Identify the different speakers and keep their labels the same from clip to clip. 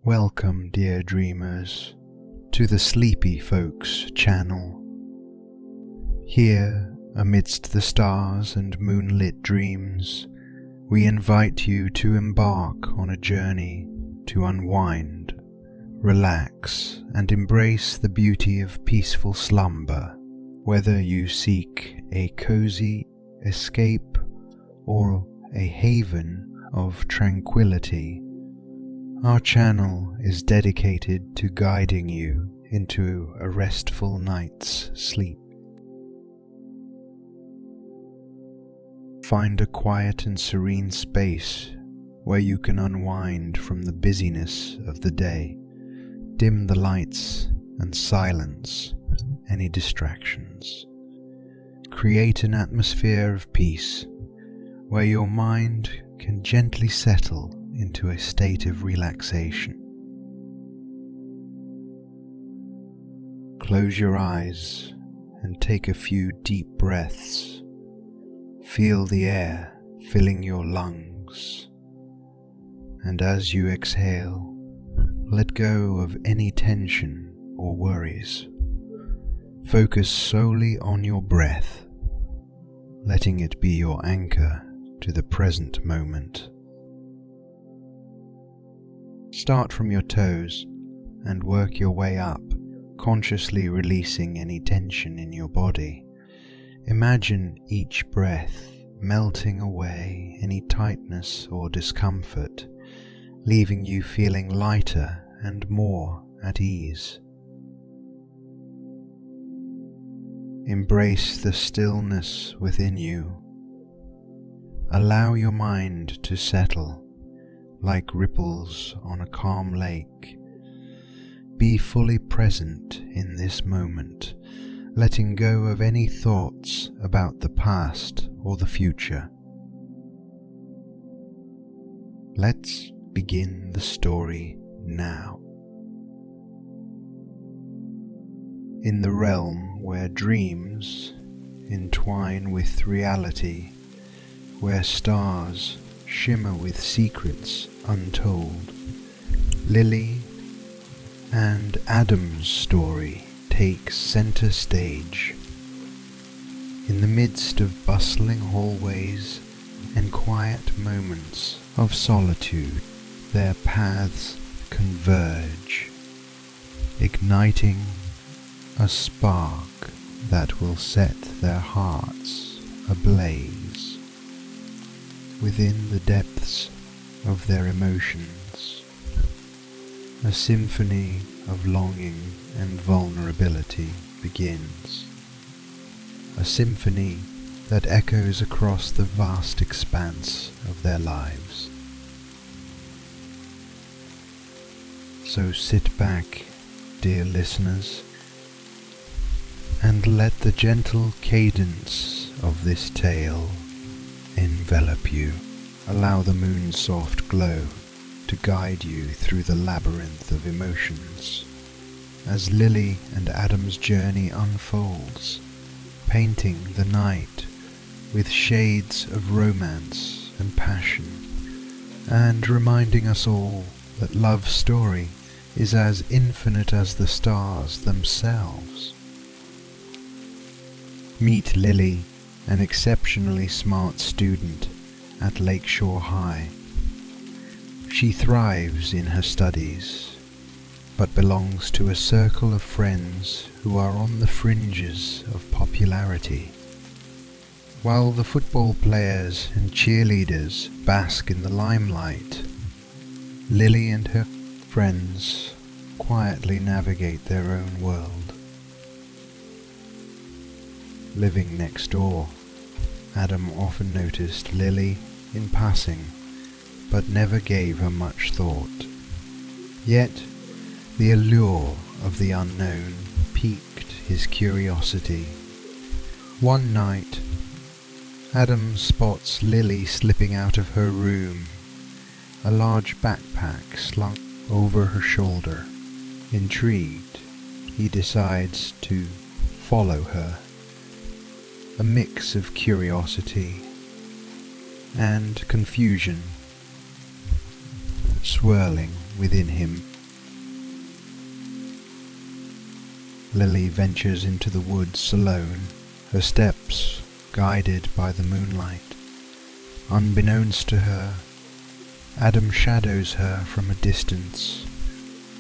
Speaker 1: Welcome, dear dreamers, to the Sleepy Folks channel. Here, amidst the stars and moonlit dreams, we invite you to embark on a journey to unwind, relax, and embrace the beauty of peaceful slumber, whether you seek a cozy escape or a haven of tranquility. Our channel is dedicated to guiding you into a restful night's sleep. Find a quiet and serene space where you can unwind from the busyness of the day. Dim the lights and silence any distractions. Create an atmosphere of peace where your mind can gently settle into a state of relaxation. Close your eyes and take a few deep breaths. Feel the air filling your lungs, and as you exhale, let go of any tension or worries. Focus solely on your breath, letting it be your anchor to the present moment. Start from your toes and work your way up, consciously releasing any tension in your body. Imagine each breath melting away any tightness or discomfort, leaving you feeling lighter and more at ease. Embrace the stillness within you. Allow your mind to settle like ripples on a calm lake. Be fully present in this moment, letting go of any thoughts about the past or the future. Let's begin the story now. In the realm where dreams entwine with reality, where stars shimmer with secrets untold, Lily and Adam's story takes center stage. In the midst of bustling hallways and quiet moments of solitude, their paths converge, igniting a spark that will set their hearts ablaze. Within the depths of their emotions, a symphony of longing and vulnerability begins. A symphony that echoes across the vast expanse of their lives. So sit back, dear listeners, and let the gentle cadence of this tale envelop you. Allow the moon's soft glow to guide you through the labyrinth of emotions as Lily and Adam's journey unfolds, painting the night with shades of romance and passion, and reminding us all that love's story is as infinite as the stars themselves. Meet Lily, an exceptionally smart student at Lakeshore High. She thrives in her studies, but belongs to a circle of friends who are on the fringes of popularity. While the football players and cheerleaders bask in the limelight, Lily and her friends quietly navigate their own world. Living next door, Adam often noticed Lily in passing, but never gave her much thought. Yet, the allure of the unknown piqued his curiosity. One night, Adam spots Lily slipping out of her room, a large backpack slung over her shoulder. Intrigued, he decides to follow her. A mix of curiosity and confusion swirling within him Lily ventures into the woods alone, her steps guided by the moonlight. Unbeknownst to her, Adam shadows her from a distance,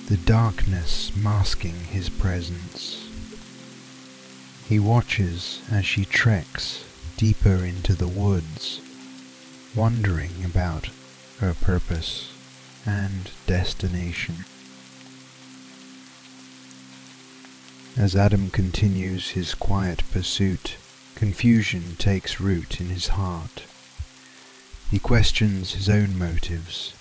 Speaker 1: the darkness masking his presence. He watches as she treks deeper into the woods, wondering about her purpose and destination. As Adam continues his quiet pursuit, confusion takes root in his heart. He questions his own motives.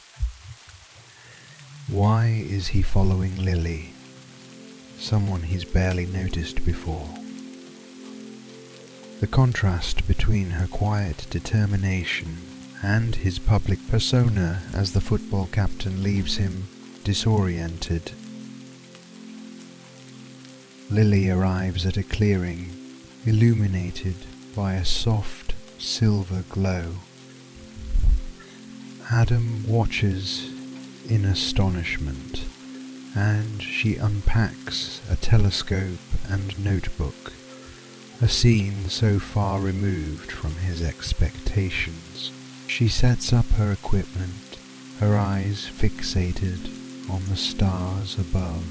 Speaker 1: Why is he following Lily, someone he's barely noticed before? The contrast between her quiet determination and his public persona as the football captain leaves him disoriented. Lily arrives at a clearing, illuminated by a soft silver glow. Adam watches in astonishment, and she unpacks a telescope and notebook, a scene so far removed from his expectations. She sets up her equipment, her eyes fixated on the stars above,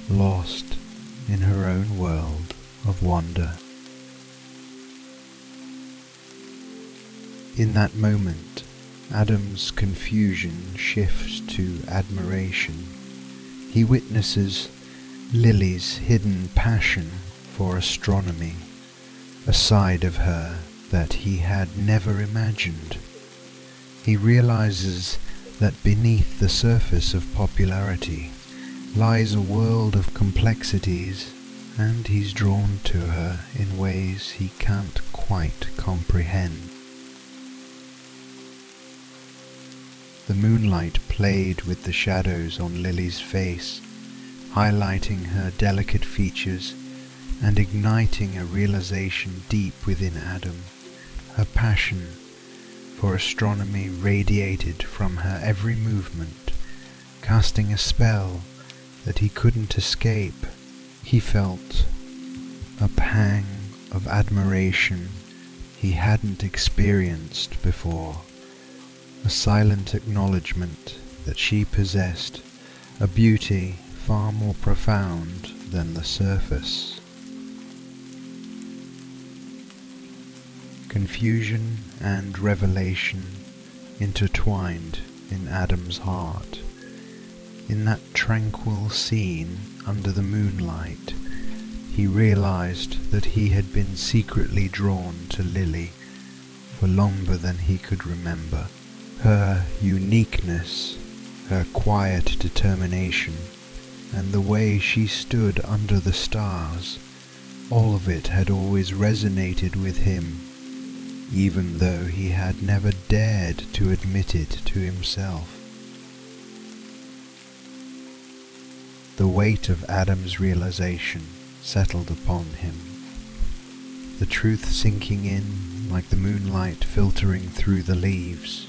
Speaker 1: lost in her own world of wonder. In that moment, Adam's confusion shifts to admiration. He witnesses Lily's hidden passion for astronomy, a side of her that he had never imagined. He realizes that beneath the surface of popularity lies a world of complexities, and he's drawn to her in ways he can't quite comprehend. The moonlight played with the shadows on Lily's face, highlighting her delicate features and igniting a realization deep within Adam. Her passion for astronomy radiated from her every movement, casting a spell that he couldn't escape. He felt a pang of admiration he hadn't experienced before, a silent acknowledgement that she possessed a beauty far more profound than the surface. Confusion and revelation intertwined in Adam's heart. In that tranquil scene under the moonlight, he realized that he had been secretly drawn to Lily for longer than he could remember. Her uniqueness, her quiet determination, and the way she stood under the stars, all of it had always resonated with him, even though he had never dared to admit it to himself. The weight of Adam's realization settled upon him, the truth sinking in like the moonlight filtering through the leaves.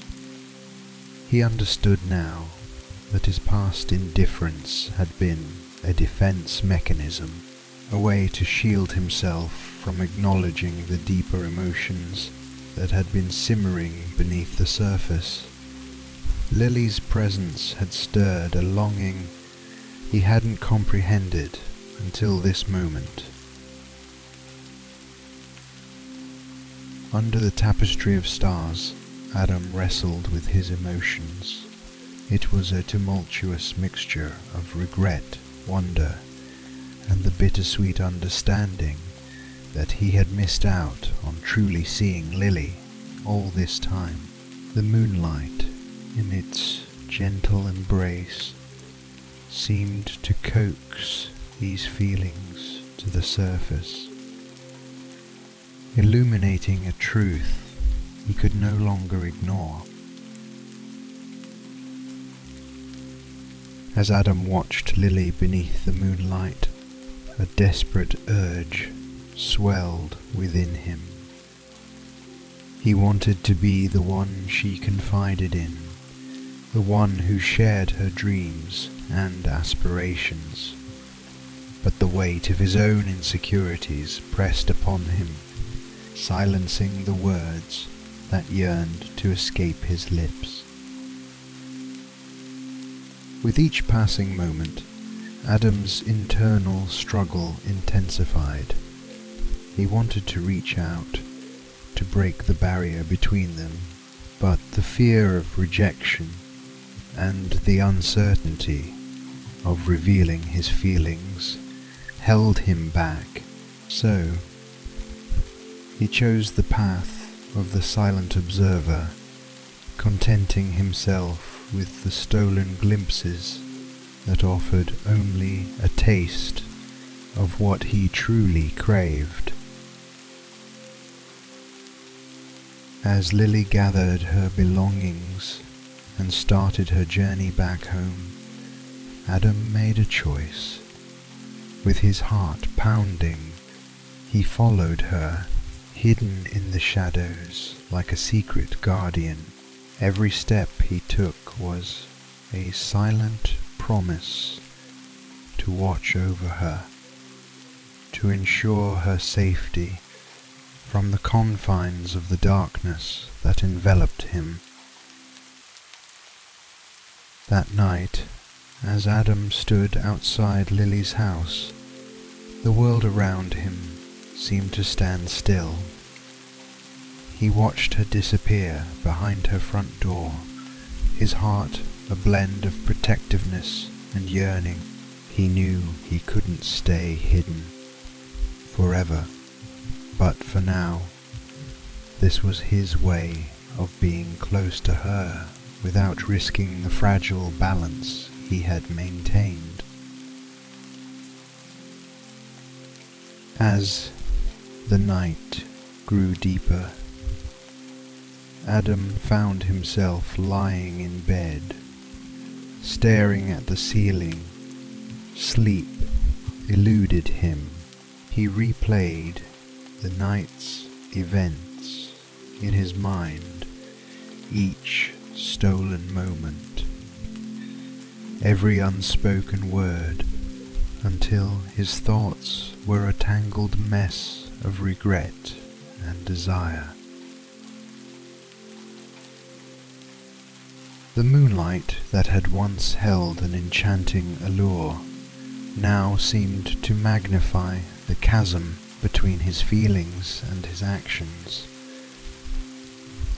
Speaker 1: He understood now that his past indifference had been a defense mechanism, a way to shield himself from acknowledging the deeper emotions that had been simmering beneath the surface. Lily's presence had stirred a longing he hadn't comprehended until this moment. Under the tapestry of stars, Adam wrestled with his emotions. It was a tumultuous mixture of regret, wonder, and the bittersweet understanding that he had missed out on truly seeing Lily all this time. The moonlight, in its gentle embrace, seemed to coax these feelings to the surface, illuminating a truth he could no longer ignore. As Adam watched Lily beneath the moonlight, a desperate urge swelled within him. He wanted to be the one she confided in, the one who shared her dreams and aspirations. but the weight of his own insecurities pressed upon him, silencing the words that yearned to escape his lips. With each passing moment, Adam's internal struggle intensified. He wanted to reach out, to break the barrier between them, but the fear of rejection and the uncertainty of revealing his feelings held him back. So, he chose the path of the silent observer, contenting himself with the stolen glimpses that offered only a taste of what he truly craved. As Lily gathered her belongings and started her journey back home, Adam made a choice. With his heart pounding, he followed her, hidden in the shadows like a secret guardian. Every step he took was a silent promise to watch over her, to ensure her safety from the confines of the darkness that enveloped him. That night, as Adam stood outside Lily's house, the world around him seemed to stand still. He watched her disappear behind her front door, his heart a blend of protectiveness and yearning. He knew he couldn't stay hidden forever, but for now, this was his way of being close to her without risking the fragile balance he had maintained. As the night grew deeper, Adam found himself lying in bed, staring at the ceiling. Sleep eluded him. He replayed the night's events in his mind, each stolen moment, every unspoken word, until his thoughts were a tangled mess of regret and desire. The moonlight that had once held an enchanting allure now seemed to magnify the chasm between his feelings and his actions.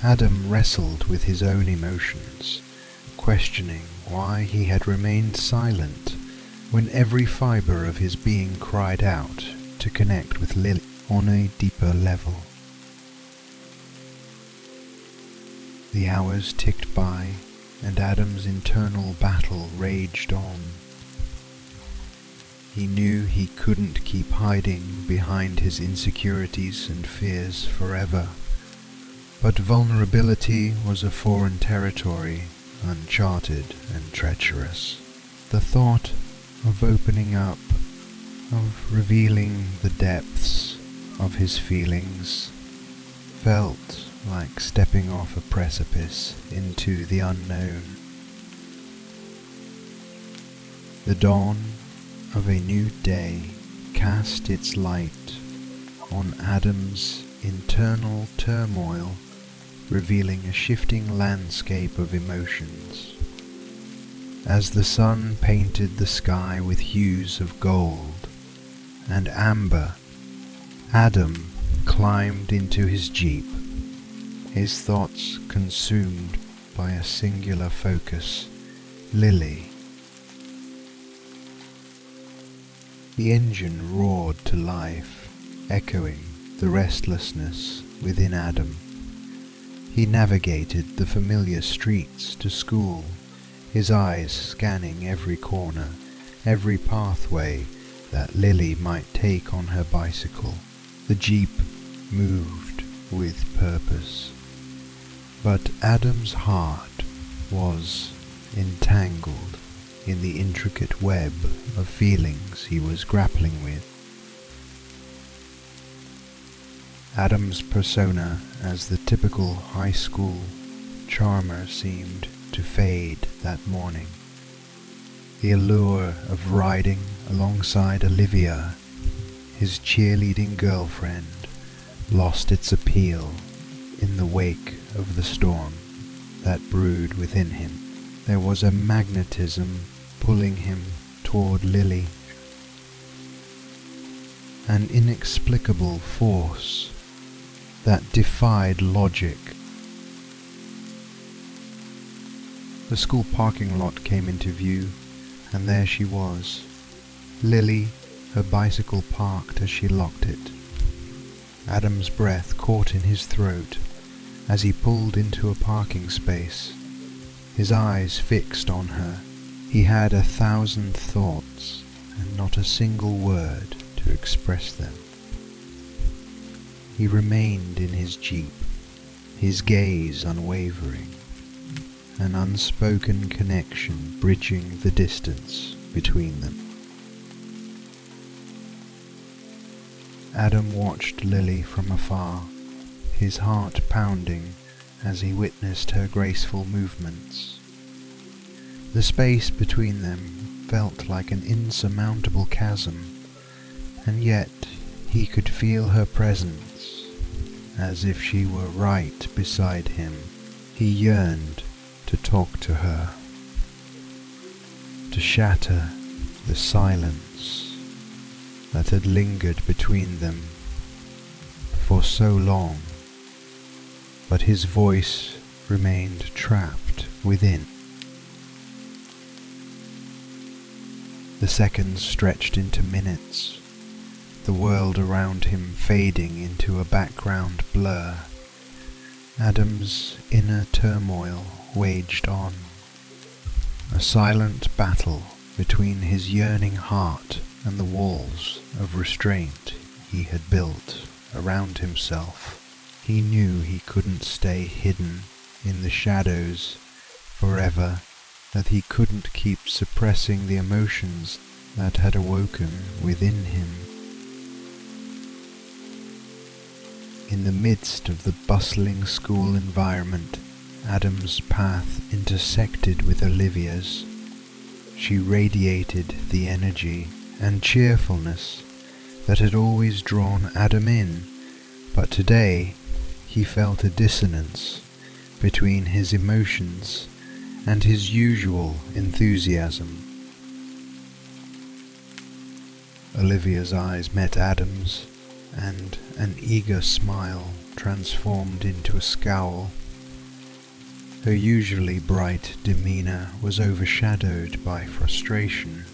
Speaker 1: Adam wrestled with his own emotions, questioning why he had remained silent when every fibre of his being cried out to connect with Lily on a deeper level. The hours ticked by, and Adam's internal battle raged on. He knew he couldn't keep hiding behind his insecurities and fears forever, but vulnerability was a foreign territory, uncharted and treacherous. The thought of opening up, of revealing the depths of his feelings, felt like stepping off a precipice into the unknown. The dawn of a new day cast its light on Adam's internal turmoil, revealing a shifting landscape of emotions. As the sun painted the sky with hues of gold and amber, Adam climbed into his jeep, his thoughts consumed by a singular focus: Lily. The engine roared to life, echoing the restlessness within Adam. He navigated the familiar streets to school, his eyes scanning every corner, every pathway that Lily might take on her bicycle. The jeep moved with purpose. But Adam's heart was entangled in the intricate web of feelings he was grappling with. Adam's persona as the typical high school charmer seemed to fade that morning. The allure of riding alongside Olivia, his cheerleading girlfriend, lost its appeal in the wake of the storm that brewed within him. There was a magnetism pulling him toward Lily, an inexplicable force that defied logic. The school parking lot came into view, and there she was, Lily, her bicycle parked as she locked it. Adam's breath caught in his throat as he pulled into a parking space, his eyes fixed on her. He had 1,000 thoughts and not a single word to express them. He remained in his jeep, his gaze unwavering, an unspoken connection bridging the distance between them. Adam watched Lily from afar, his heart pounding as he witnessed her graceful movements. The space between them felt like an insurmountable chasm, and yet he could feel her presence, as if she were right beside him. He yearned to talk to her, to shatter the silence that had lingered between them for so long, but his voice remained trapped within. The seconds stretched into minutes, the world around him fading into a background blur. Adam's inner turmoil waged on, a silent battle between his yearning heart and the walls of restraint he had built around himself. He knew he couldn't stay hidden in the shadows forever, that he couldn't keep suppressing the emotions that had awoken within him. In the midst of the bustling school environment, Adam's path intersected with Olivia's. She radiated the energy and cheerfulness that had always drawn Adam in, but today he felt a dissonance between his emotions and his usual enthusiasm. Olivia's eyes met Adam's, and an eager smile transformed into a scowl. Her usually bright demeanor was overshadowed by frustration,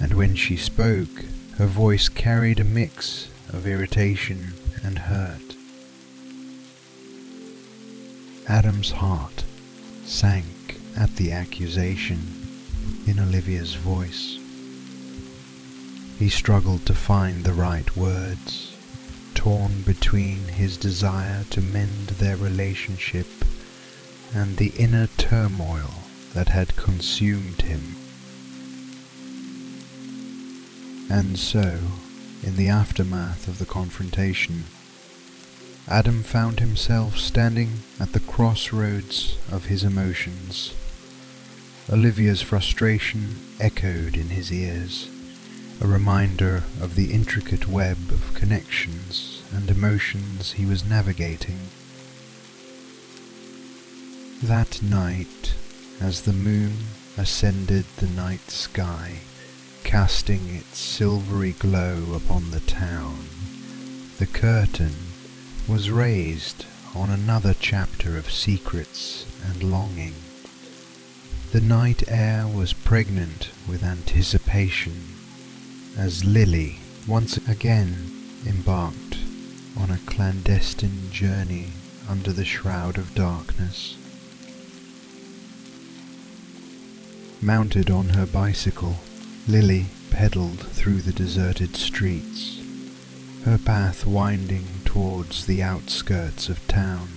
Speaker 1: and when she spoke, her voice carried a mix of irritation and hurt. Adam's heart sank at the accusation in Olivia's voice. He struggled to find the right words, torn between his desire to mend their relationship and the inner turmoil that had consumed him. And so, in the aftermath of the confrontation, Adam found himself standing at the crossroads of his emotions. Olivia's frustration echoed in his ears, a reminder of the intricate web of connections and emotions he was navigating. That night, as the moon ascended the night sky, casting its silvery glow upon the town, the curtain was raised on another chapter of secrets and longing. The night air was pregnant with anticipation as Lily once again embarked on a clandestine journey under the shroud of darkness. Mounted on her bicycle, Lily pedaled through the deserted streets, her path winding towards the outskirts of town.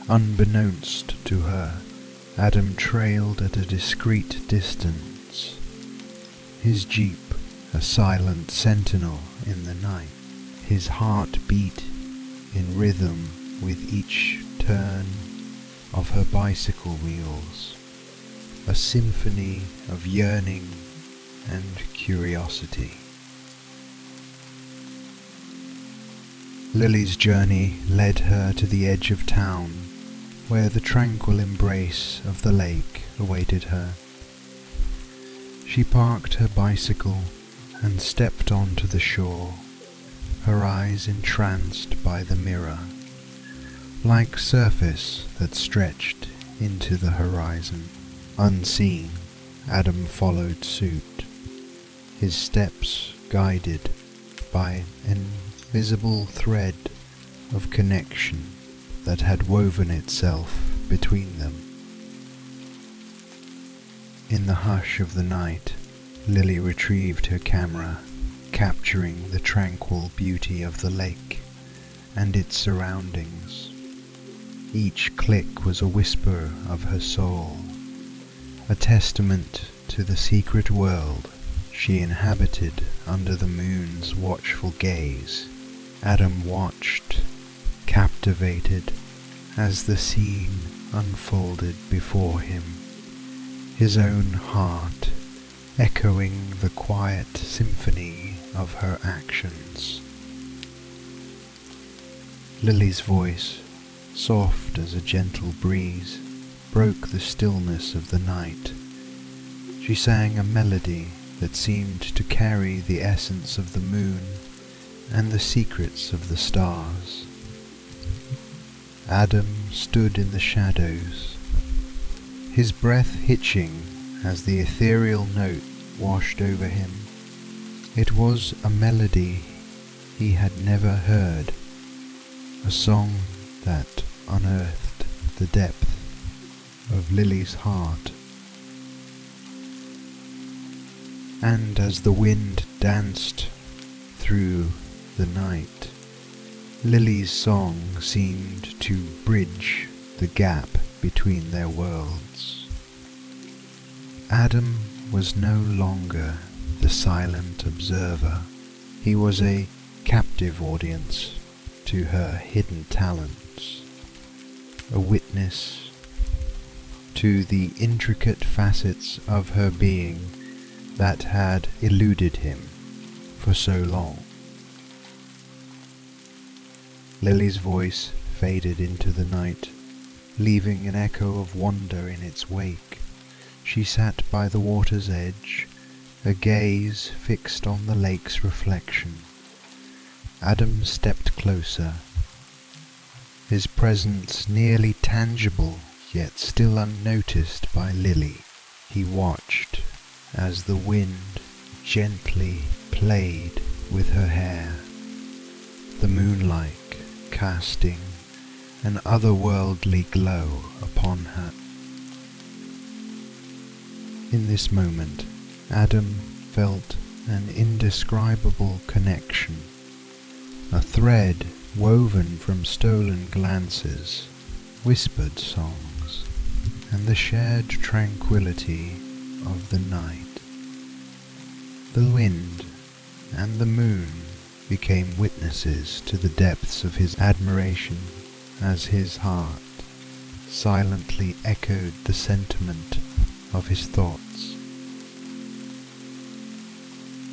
Speaker 1: Unbeknownst to her, Adam trailed at a discreet distance, his jeep a silent sentinel in the night. His heart beat in rhythm with each turn of her bicycle wheels, a symphony of yearning and curiosity. Lily's journey led her to the edge of town, where the tranquil embrace of the lake awaited her. She parked her bicycle and stepped onto the shore, her eyes entranced by the mirror, like surface that stretched into the horizon. Unseen, Adam followed suit, his steps guided by an invisible thread of connection that had woven itself between them. In the hush of the night, Lily retrieved her camera, capturing the tranquil beauty of the lake and its surroundings. Each click was a whisper of her soul, a testament to the secret world she inhabited under the moon's watchful gaze. Adam watched, captivated, as the scene unfolded before him, his own heart echoing the quiet symphony of her actions. Lily's voice, soft as a gentle breeze, broke the stillness of the night. She sang a melody that seemed to carry the essence of the moon and the secrets of the stars. Adam stood in the shadows, his breath hitching as the ethereal note washed over him. It was a melody he had never heard, a song that unearthed the depth of Lily's heart. And as the wind danced through the night, Lily's song seemed to bridge the gap between their worlds. Adam was no longer the silent observer. He was a captive audience to her hidden talents, a witness to the intricate facets of her being that had eluded him for so long. Lily's voice faded into the night, leaving an echo of wonder in its wake. She sat by the water's edge, her gaze fixed on the lake's reflection. Adam stepped closer, his presence nearly tangible yet still unnoticed by Lily. He watched as the wind gently played with her hair, the moonlight casting an otherworldly glow upon her. In this moment, Adam felt an indescribable connection, a thread woven from stolen glances, whispered songs, and the shared tranquility of the night. The wind and the moon became witnesses to the depths of his admiration as his heart silently echoed the sentiment of his thoughts.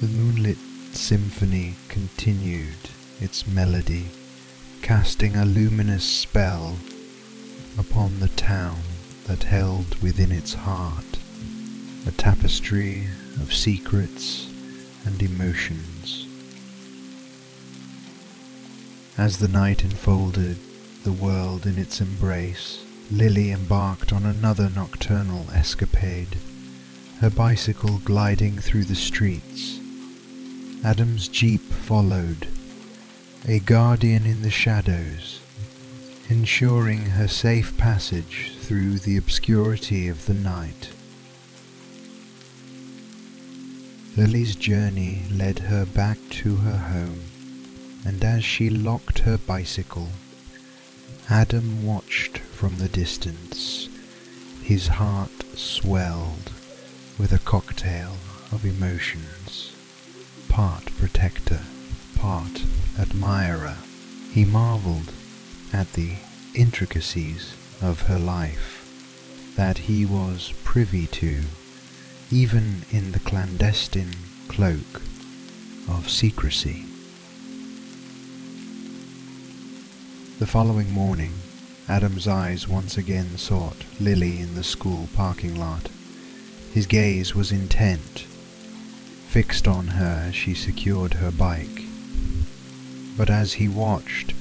Speaker 1: The moonlit symphony continued its melody, casting a luminous spell upon the town that held within its heart a tapestry of secrets and emotions. As the night enfolded the world in its embrace, Lily embarked on another nocturnal escapade, her bicycle gliding through the streets. Adam's jeep followed, a guardian in the shadows, ensuring her safe passage through the obscurity of the night. Lily's journey led her back to her home, and as she locked her bicycle, Adam watched from the distance. His heart swelled with a cocktail of emotions, part protector, part admirer. He marveled at the intricacies of her life, that he was privy to, even in the clandestine cloak of secrecy. The following morning, Adam's eyes once again sought Lily in the school parking lot. His gaze was intent, fixed on her as she secured her bike. But as he watched,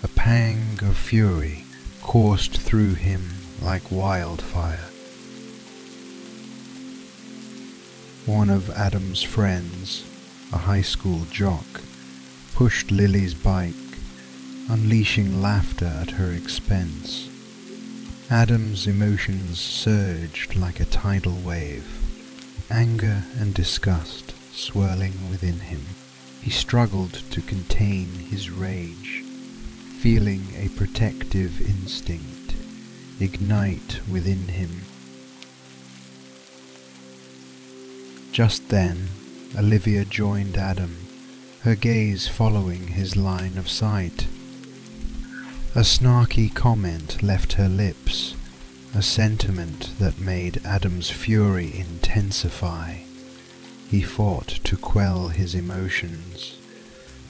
Speaker 1: a pang of fury coursed through him like wildfire. One of Adam's friends, a high school jock, pushed Lily's bike, unleashing laughter at her expense. Adam's emotions surged like a tidal wave, anger and disgust swirling within him. He struggled to contain his rage, feeling a protective instinct ignite within him. Just then, Olivia joined Adam, her gaze following his line of sight. A snarky comment left her lips, a sentiment that made Adam's fury intensify. He fought to quell his emotions,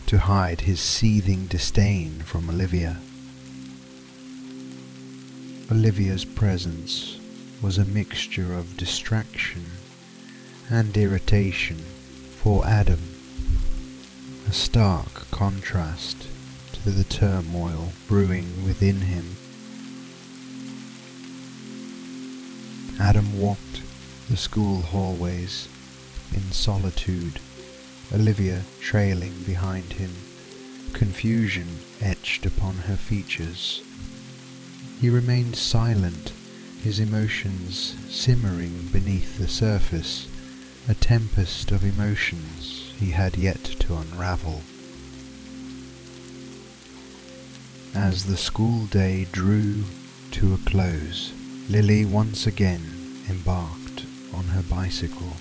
Speaker 1: to hide his seething disdain from Olivia. Olivia's presence was a mixture of distraction and irritation for Adam, a stark contrast to the turmoil brewing within him. Adam walked the school hallways in solitude, Olivia trailing behind him, confusion etched upon her features. He remained silent, his emotions simmering beneath the surface, a tempest of emotions he had yet to unravel. As the school day drew to a close, Lily once again embarked on her bicycle,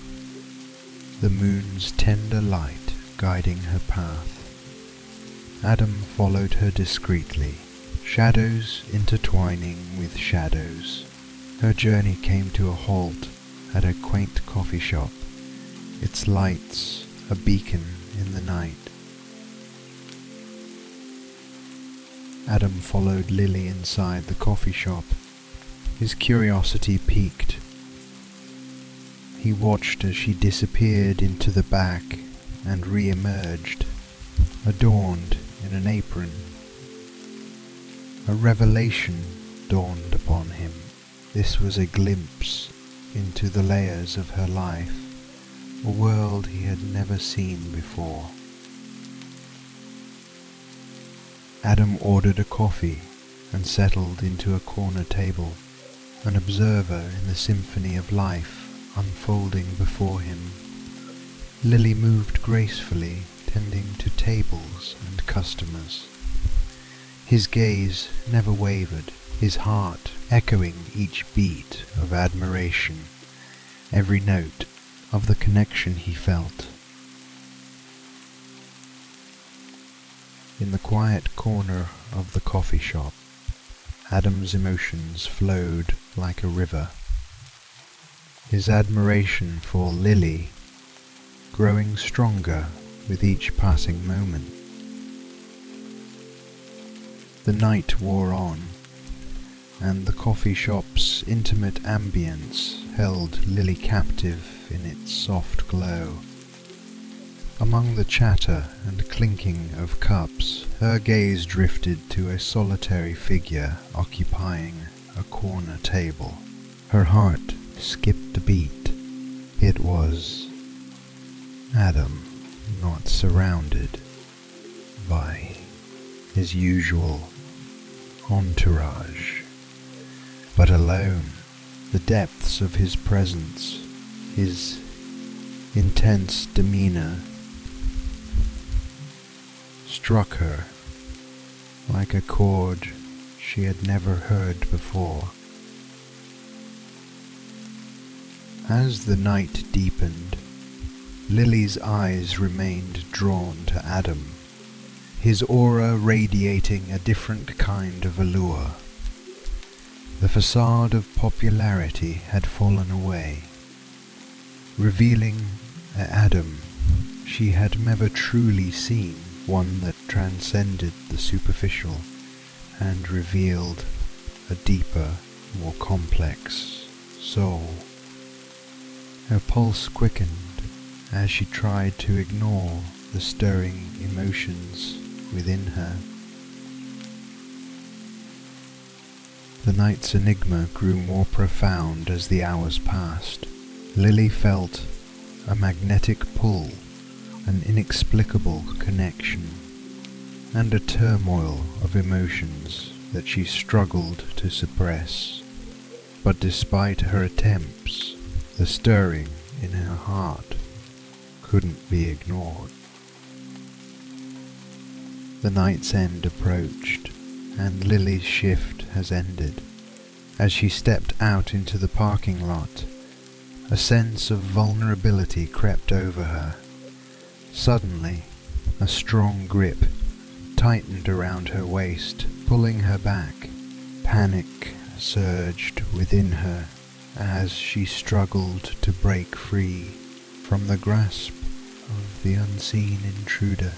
Speaker 1: the moon's tender light guiding her path. Adam followed her discreetly, shadows intertwining with shadows. Her journey came to a halt at a quaint coffee shop, its lights a beacon in the night. Adam followed Lily inside the coffee shop, his curiosity piqued. He watched as she disappeared into the back and re-emerged, adorned in an apron. A revelation dawned upon him. This was a glimpse into the layers of her life, a world he had never seen before. Adam ordered a coffee and settled into a corner table, an observer in the symphony of life unfolding before him. Lily moved gracefully, tending to tables and customers. His gaze never wavered, his heart echoing each beat of admiration, every note of the connection he felt. In the quiet corner of the coffee shop, Adam's emotions flowed like a river. His admiration for Lily growing stronger with each passing moment. The night wore on, and the coffee shop's intimate ambience held Lily captive in its soft glow. Among the chatter and clinking of cups, her gaze drifted to a solitary figure occupying a corner table. Her heart skipped a beat. It was Adam, not surrounded by his usual entourage, but alone. The depths of his presence, his intense demeanor, struck her like a chord she had never heard before. As the night deepened, Lily's eyes remained drawn to Adam, his aura radiating a different kind of allure. The facade of popularity had fallen away, revealing Adam she had never truly seen, one that transcended the superficial and revealed a deeper, more complex soul. Her pulse quickened as she tried to ignore the stirring emotions within her. The night's enigma grew more profound as the hours passed. Lily felt a magnetic pull, an inexplicable connection, and a turmoil of emotions that she struggled to suppress. But despite her attempts, the stirring in her heart couldn't be ignored. The night's end approached, and Lily's shift has ended. As she stepped out into the parking lot, a sense of vulnerability crept over her. Suddenly, a strong grip tightened around her waist, pulling her back. Panic surged within her as she struggled to break free from the grasp of the unseen intruder.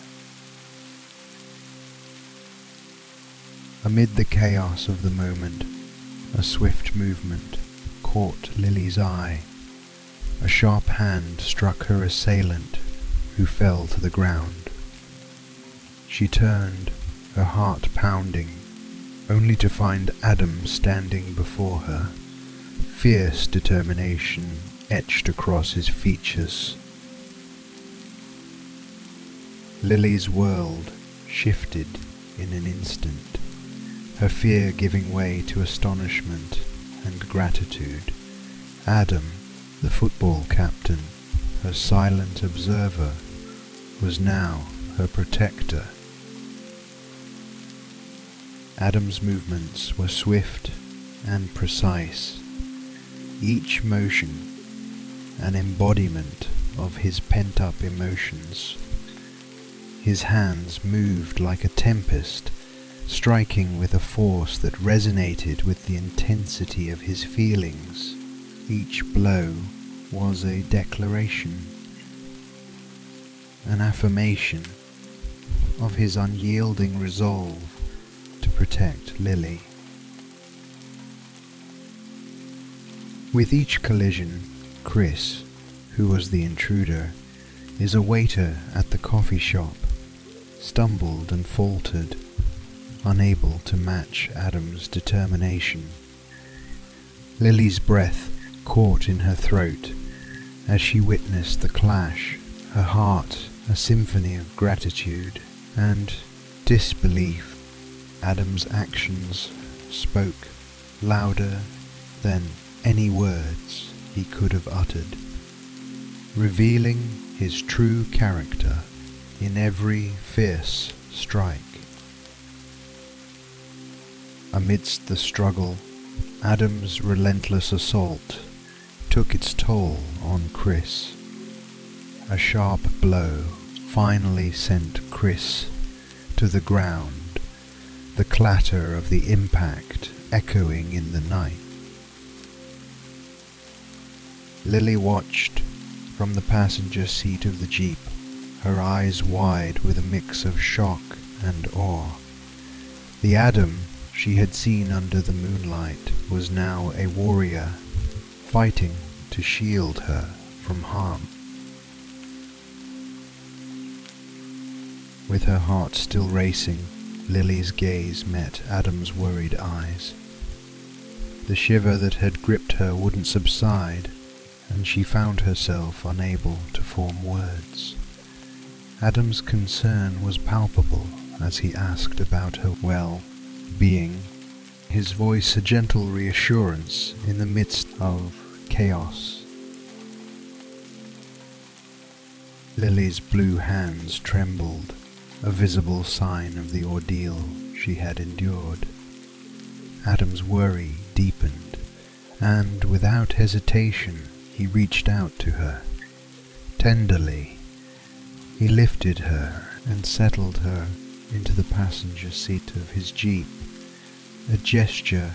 Speaker 1: Amid the chaos of the moment, a swift movement caught Lily's eye. A sharp hand struck her assailant, who fell to the ground. She turned, her heart pounding, only to find Adam standing before her, fierce determination etched across his features. Lily's world shifted in an instant, her fear giving way to astonishment and gratitude. Adam, the football captain, her silent observer, was now her protector. Adam's movements were swift and precise, each motion an embodiment of his pent-up emotions. His hands moved like a tempest, striking with a force that resonated with the intensity of his feelings. Each blow was a declaration, an affirmation of his unyielding resolve to protect Lily. With each collision, Chris, who was the intruder, is a waiter at the coffee shop, stumbled and faltered, unable to match Adam's determination. Lily's breath caught in her throat as she witnessed the clash, her heart a symphony of gratitude and disbelief. Adam's actions spoke louder than any words he could have uttered, revealing his true character in every fierce strike. Amidst the struggle, Adam's relentless assault took its toll on Chris. A sharp blow finally sent Chris to the ground, the clatter of the impact echoing in the night. Lily watched from the passenger seat of the Jeep, her eyes wide with a mix of shock and awe. The Adam she had seen under the moonlight was now a warrior, fighting to shield her from harm. With her heart still racing, Lily's gaze met Adam's worried eyes. The shiver that had gripped her wouldn't subside, and she found herself unable to form words. Adam's concern was palpable as he asked about her well-being, his voice a gentle reassurance in the midst of chaos. Lily's blue hands trembled, a visible sign of the ordeal she had endured. Adam's worry deepened, and without hesitation he reached out to her. Tenderly, he lifted her and settled her into the passenger seat of his Jeep, a gesture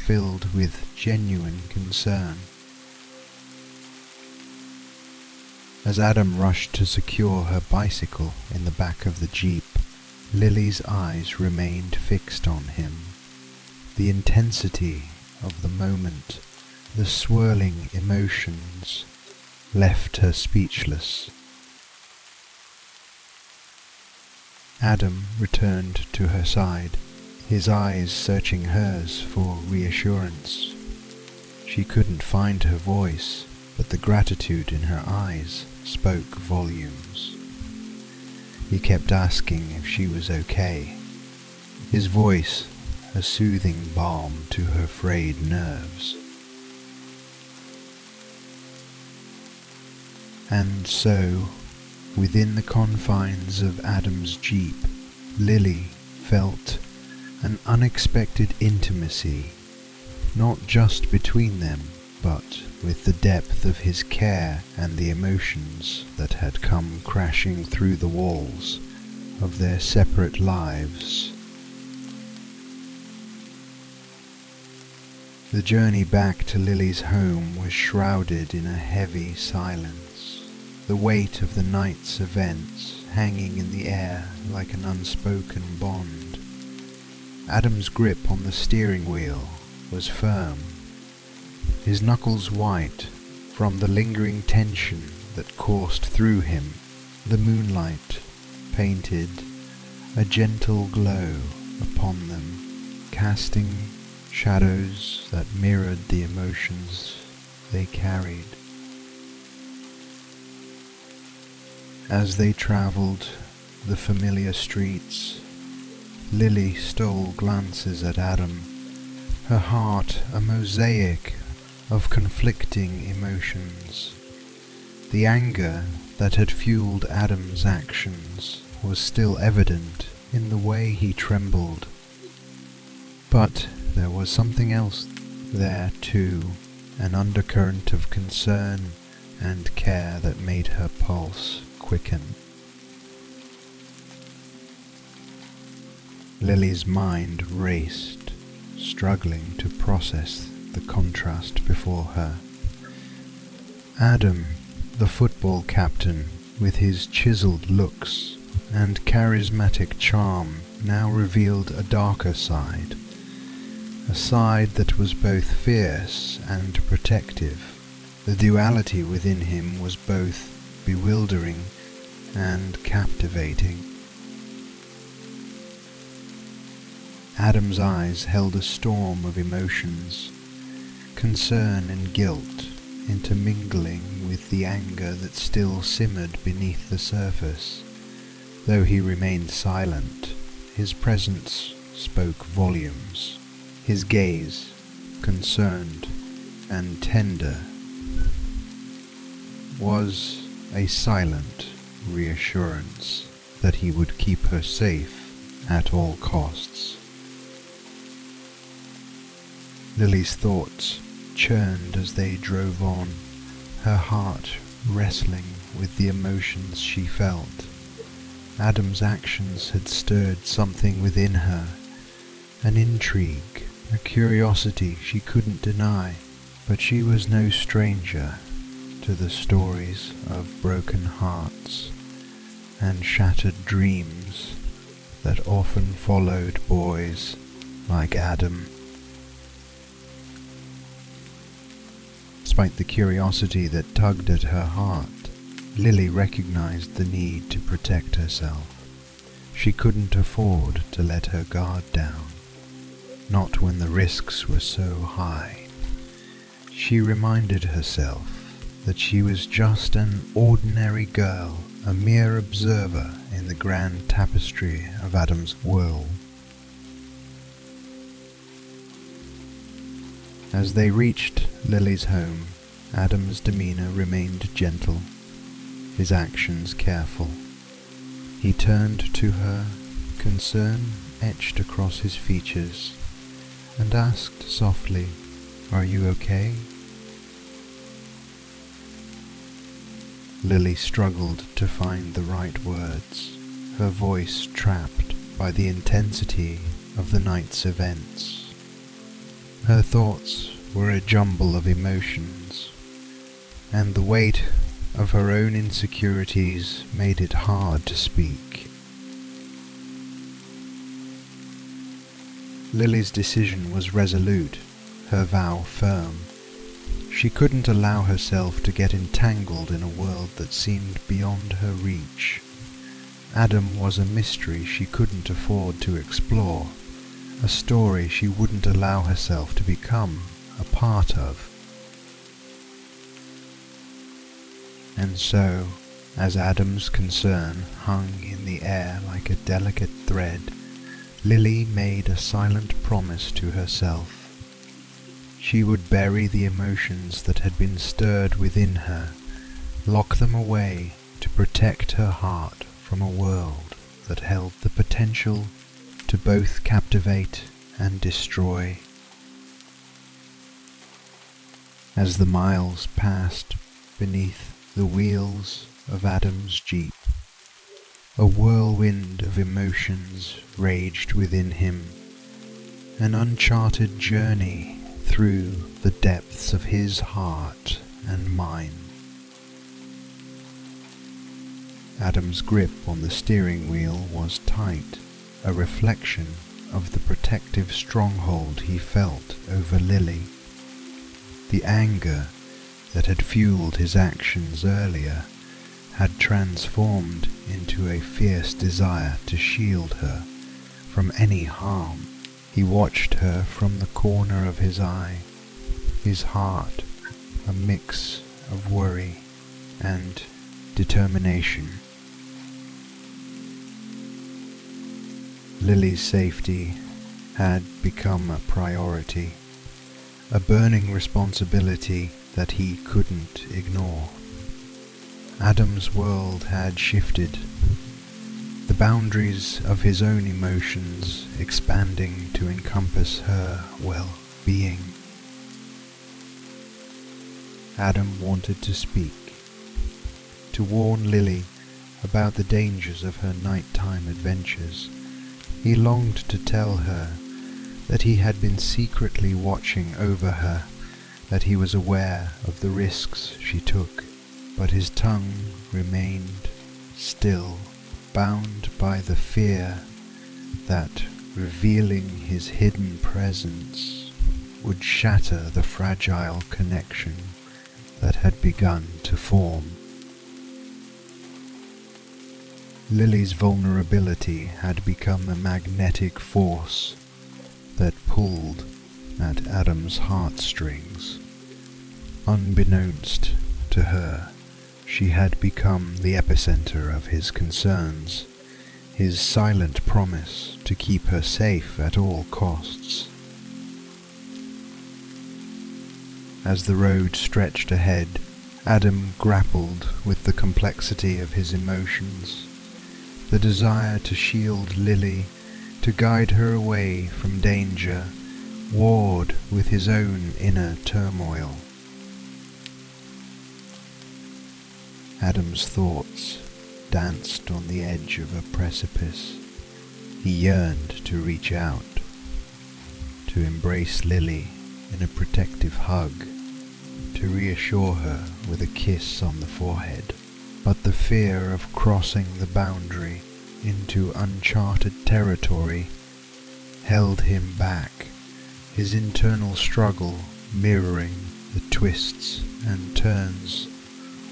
Speaker 1: filled with genuine concern. As Adam rushed to secure her bicycle in the back of the Jeep, Lily's eyes remained fixed on him. The intensity of the moment, the swirling emotions, left her speechless. Adam returned to her side, his eyes searching hers for reassurance. She couldn't find her voice, but the gratitude in her eyes spoke volumes. He kept asking if she was okay, his voice a soothing balm to her frayed nerves. And so, within the confines of Adam's Jeep, Lily felt an unexpected intimacy, not just between them, but with the depth of his care and the emotions that had come crashing through the walls of their separate lives. The journey back to Lily's home was shrouded in a heavy silence, the weight of the night's events hanging in the air like an unspoken bond. Adam's grip on the steering wheel was firm, his knuckles white from the lingering tension that coursed through him. The moonlight painted a gentle glow upon them, casting shadows that mirrored the emotions they carried. As they travelled the familiar streets, Lily stole glances at Adam, her heart a mosaic of conflicting emotions. The anger that had fueled Adam's actions was still evident in the way he trembled. But there was something else there too, an undercurrent of concern and care that made her pulse quicken. Lily's mind raced, struggling to process the contrast before her. Adam, the football captain, with his chiseled looks and charismatic charm, now revealed a darker side, a side that was both fierce and protective. The duality within him was both bewildering and captivating. Adam's eyes held a storm of emotions, concern and guilt intermingling with the anger that still simmered beneath the surface. Though he remained silent, his presence spoke volumes. His gaze, concerned and tender, was a silent reassurance that he would keep her safe at all costs. Lily's thoughts churned as they drove on, her heart wrestling with the emotions she felt. Adam's actions had stirred something within her, an intrigue, a curiosity she couldn't deny, but she was no stranger to the stories of broken hearts and shattered dreams that often followed boys like Adam. Despite the curiosity that tugged at her heart, Lily recognized the need to protect herself. She couldn't afford to let her guard down, not when the risks were so high. She reminded herself that she was just an ordinary girl, a mere observer in the grand tapestry of Adam's world. As they reached Lily's home, Adam's demeanor remained gentle, his actions careful. He turned to her, concern etched across his features, and asked softly, "Are you okay?" Lily struggled to find the right words, her voice trapped by the intensity of the night's events. Her thoughts were a jumble of emotions, and the weight of her own insecurities made it hard to speak. Lily's decision was resolute, her vow firm. She couldn't allow herself to get entangled in a world that seemed beyond her reach. Adam was a mystery she couldn't afford to explore, a story she wouldn't allow herself to become a part of. And so, as Adam's concern hung in the air like a delicate thread, Lily made a silent promise to herself. She would bury the emotions that had been stirred within her, lock them away to protect her heart from a world that held the potential to both captivate and destroy. As the miles passed beneath the wheels of Adam's Jeep, a whirlwind of emotions raged within him, an uncharted journey through the depths of his heart and mind. Adam's grip on the steering wheel was tight, a reflection of the protective stronghold he felt over Lily. The anger that had fueled his actions earlier had transformed into a fierce desire to shield her from any harm. He watched her from the corner of his eye, his heart a mix of worry and determination. Lily's safety had become a priority, a burning responsibility that he couldn't ignore. Adam's world had shifted, the boundaries of his own emotions expanding to encompass her well-being. Adam wanted to speak, to warn Lily about the dangers of her nighttime adventures. He longed to tell her that he had been secretly watching over her, that he was aware of the risks she took, but his tongue remained still, bound by the fear that revealing his hidden presence would shatter the fragile connection that had begun to form. Lily's vulnerability had become a magnetic force that pulled at Adam's heartstrings. Unbeknownst to her, she had become the epicenter of his concerns, his silent promise to keep her safe at all costs. As the road stretched ahead, Adam grappled with the complexity of his emotions, the desire to shield Lily, to guide her away from danger, warred with his own inner turmoil. Adam's thoughts danced on the edge of a precipice. He yearned to reach out, to embrace Lily in a protective hug, to reassure her with a kiss on the forehead. But the fear of crossing the boundary into uncharted territory held him back, his internal struggle mirroring the twists and turns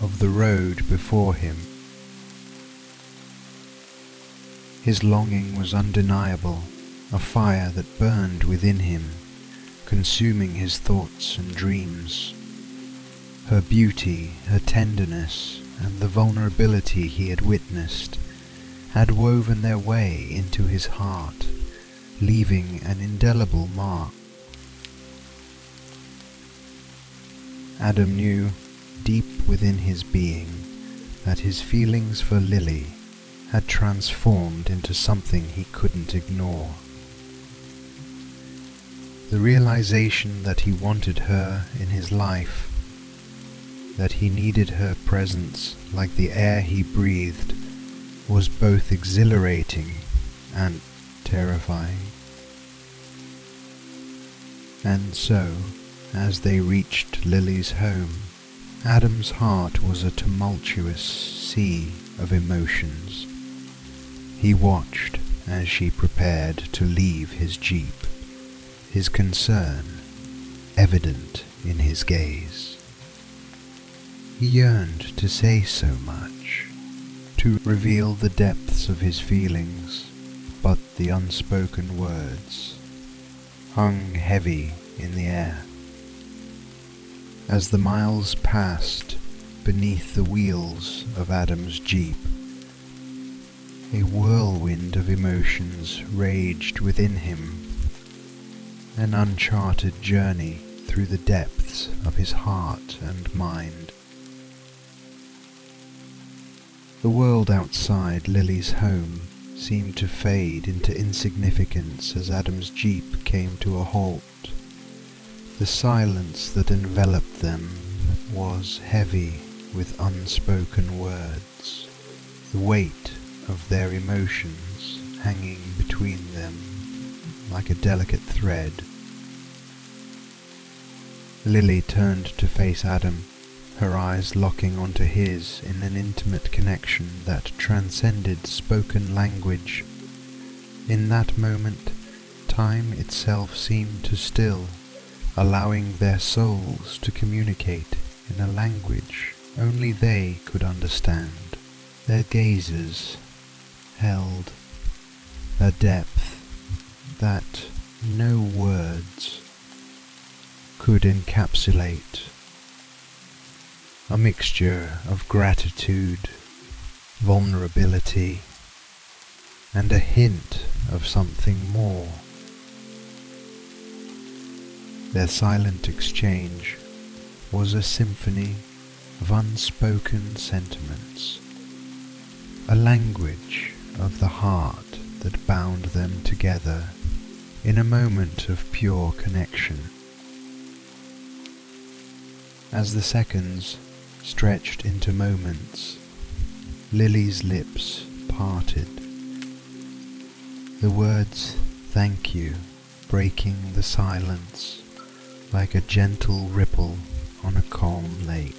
Speaker 1: of the road before him. His longing was undeniable, a fire that burned within him, consuming his thoughts and dreams. Her beauty, her tenderness, and the vulnerability he had witnessed had woven their way into his heart, leaving an indelible mark. Adam knew deep within his being that his feelings for Lily had transformed into something he couldn't ignore. The realization that he wanted her in his life, that he needed her presence like the air he breathed, was both exhilarating and terrifying. And so, as they reached Lily's home, Adam's heart was a tumultuous sea of emotions. He watched as she prepared to leave his jeep, his concern evident in his gaze. He yearned to say so much, to reveal the depths of his feelings, but the unspoken words hung heavy in the air. As the miles passed beneath the wheels of Adam's jeep, a whirlwind of emotions raged within him, an uncharted journey through the depths of his heart and mind. The world outside Lily's home seemed to fade into insignificance as Adam's jeep came to a halt. The silence that enveloped them was heavy with unspoken words, the weight of their emotions hanging between them like a delicate thread. Lily turned to face Adam, her eyes locking onto his in an intimate connection that transcended spoken language. In that moment, time itself seemed to still, allowing their souls to communicate in a language only they could understand. Their gazes held a depth that no words could encapsulate, a mixture of gratitude, vulnerability, and a hint of something more. Their silent exchange was a symphony of unspoken sentiments, a language of the heart that bound them together in a moment of pure connection. As the seconds stretched into moments, Lily's lips parted, the words "thank you" breaking the silence like a gentle ripple on a calm lake.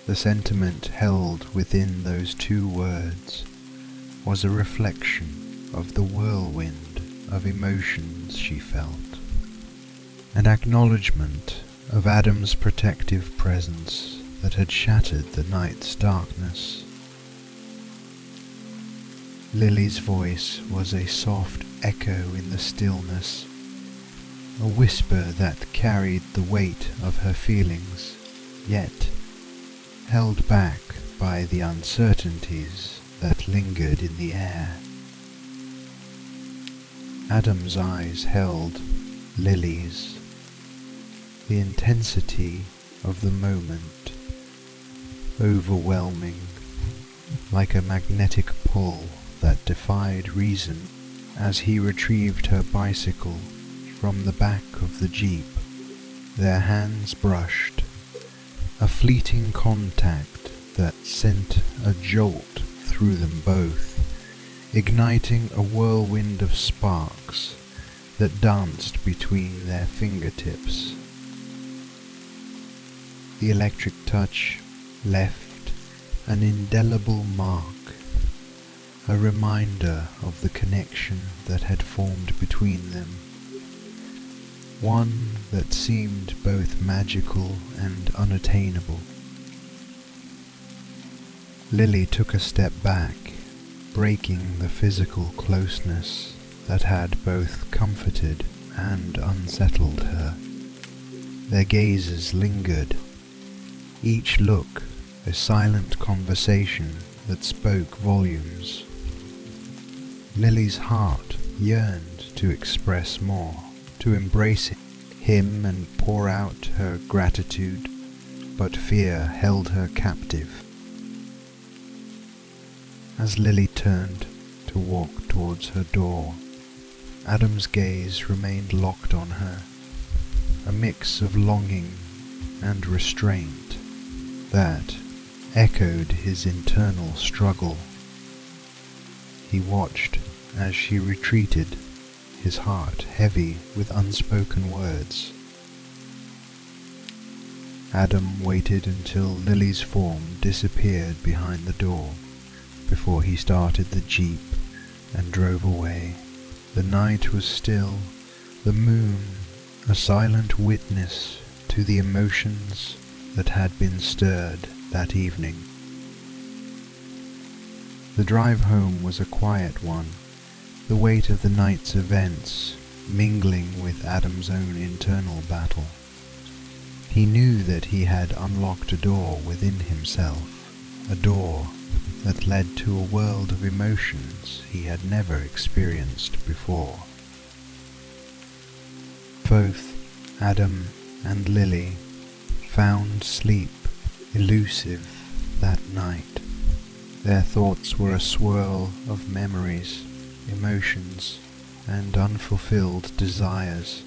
Speaker 1: The sentiment held within those two words was a reflection of the whirlwind of emotions she felt, an acknowledgement of Adam's protective presence that had shattered the night's darkness. Lily's voice was a soft echo in the stillness, a whisper that carried the weight of her feelings, yet held back by the uncertainties that lingered in the air. Adam's eyes held Lily's, the intensity of the moment overwhelming, like a magnetic pull that defied reason. As he retrieved her bicycle from the back of the jeep, their hands brushed, a fleeting contact that sent a jolt through them both, igniting a whirlwind of sparks that danced between their fingertips. The electric touch left an indelible mark, a reminder of the connection that had formed between them, one that seemed both magical and unattainable. Lily took a step back, breaking the physical closeness that had both comforted and unsettled her. Their gazes lingered, each look a silent conversation that spoke volumes. Lily's heart yearned to express more, to embrace him and pour out her gratitude, but fear held her captive. As Lily turned to walk towards her door, Adam's gaze remained locked on her, a mix of longing and restraint that echoed his internal struggle. He watched as she retreated, his heart heavy with unspoken words, Adam waited until Lily's form disappeared behind the door before he started the jeep and drove away. The night was still, the moon a silent witness to the emotions that had been stirred that evening. The drive home was a quiet one, the weight of the night's events mingling with Adam's own internal battle. He knew that he had unlocked a door within himself, a door that led to a world of emotions he had never experienced before. Both Adam and Lily found sleep elusive that night. Their thoughts were a swirl of memories, emotions, and unfulfilled desires.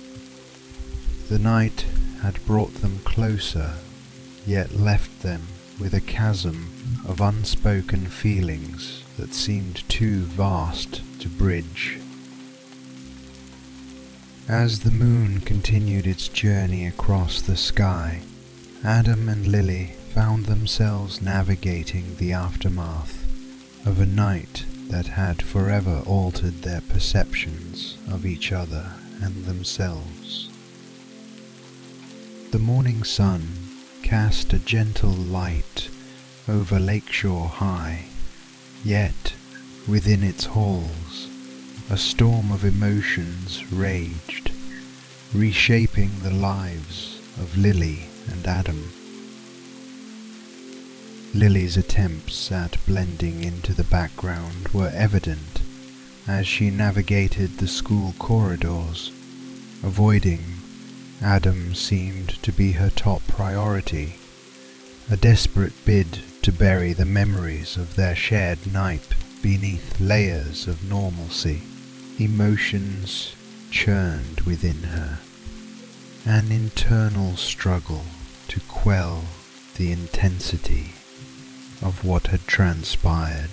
Speaker 1: The night had brought them closer, yet left them with a chasm of unspoken feelings that seemed too vast to bridge. As the moon continued its journey across the sky, Adam and Lily found themselves navigating the aftermath of a night that had forever altered their perceptions of each other and themselves. The morning sun cast a gentle light over Lakeshore High, yet within its halls a storm of emotions raged, reshaping the lives of Lily and Adam. Lily's attempts at blending into the background were evident as she navigated the school corridors. Avoiding Adam seemed to be her top priority, a desperate bid to bury the memories of their shared night beneath layers of normalcy. Emotions churned within her, an internal struggle to quell the intensity of what had transpired.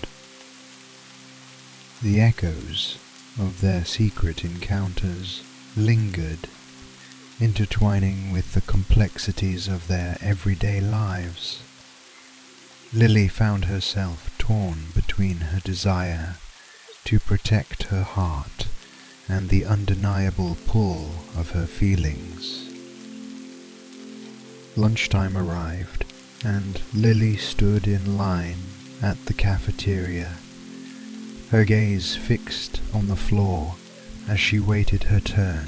Speaker 1: The echoes of their secret encounters lingered, intertwining with the complexities of their everyday lives. Lily found herself torn between her desire to protect her heart and the undeniable pull of her feelings. Lunchtime arrived, and Lily stood in line at the cafeteria, her gaze fixed on the floor as she waited her turn.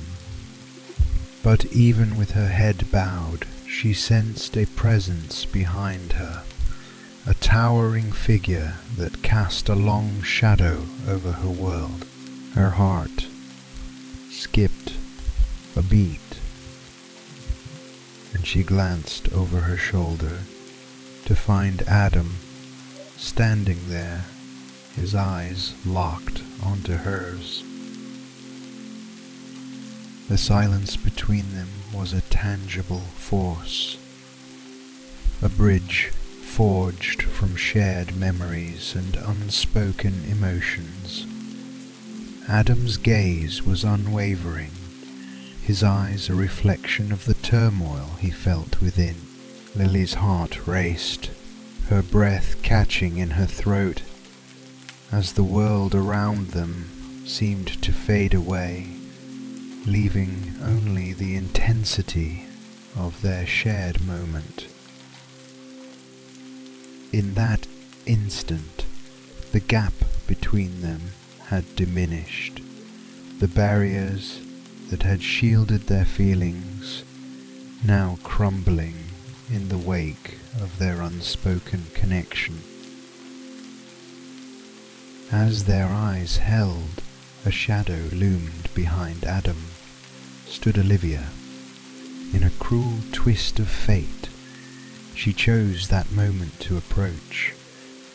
Speaker 1: But even with her head bowed, she sensed a presence behind her, a towering figure that cast a long shadow over her world. Her heart skipped a beat, and she glanced over her shoulder to find Adam standing there, his eyes locked onto hers. The silence between them was a tangible force, a bridge forged from shared memories and unspoken emotions. Adam's gaze was unwavering, his eyes a reflection of the turmoil he felt within. Lily's heart raced, her breath catching in her throat as the world around them seemed to fade away, leaving only the intensity of their shared moment. In that instant, the gap between them had diminished. The barriers that had shielded their feelings now crumbling in the wake of their unspoken connection. As their eyes held, a shadow loomed behind Adam. Stood Olivia. In a cruel twist of fate, she chose that moment to approach,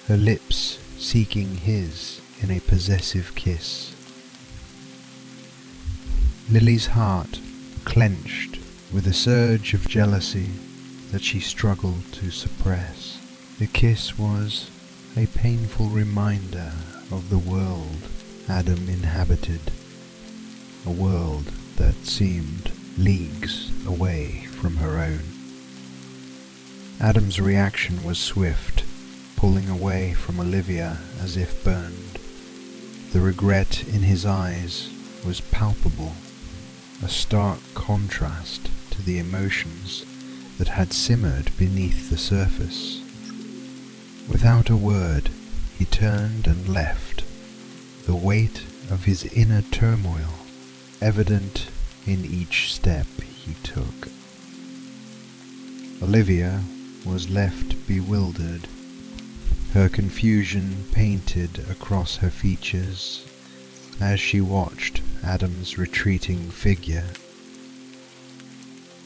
Speaker 1: her lips seeking his in a possessive kiss. Lily's heart clenched with a surge of jealousy that she struggled to suppress. The kiss was a painful reminder of the world Adam inhabited, a world that seemed leagues away from her own. Adam's reaction was swift, pulling away from Olivia as if burned. The regret in his eyes was palpable, a stark contrast to the emotions that had simmered beneath the surface. Without a word, he turned and left, the weight of his inner turmoil evident in each step he took. Olivia was left bewildered, her confusion painted across her features as she watched Adam's retreating figure.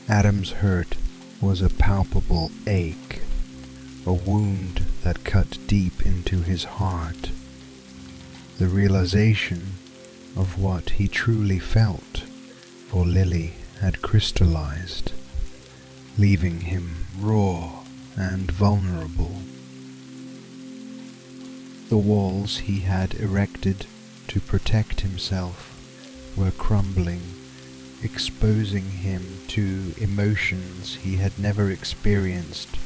Speaker 1: Adam's hurt was a palpable ache, a wound that cut deep into his heart. The realization of what he truly felt for Lily had crystallized, leaving him raw and vulnerable. The walls he had erected to protect himself were crumbling, exposing him to emotions he had never experienced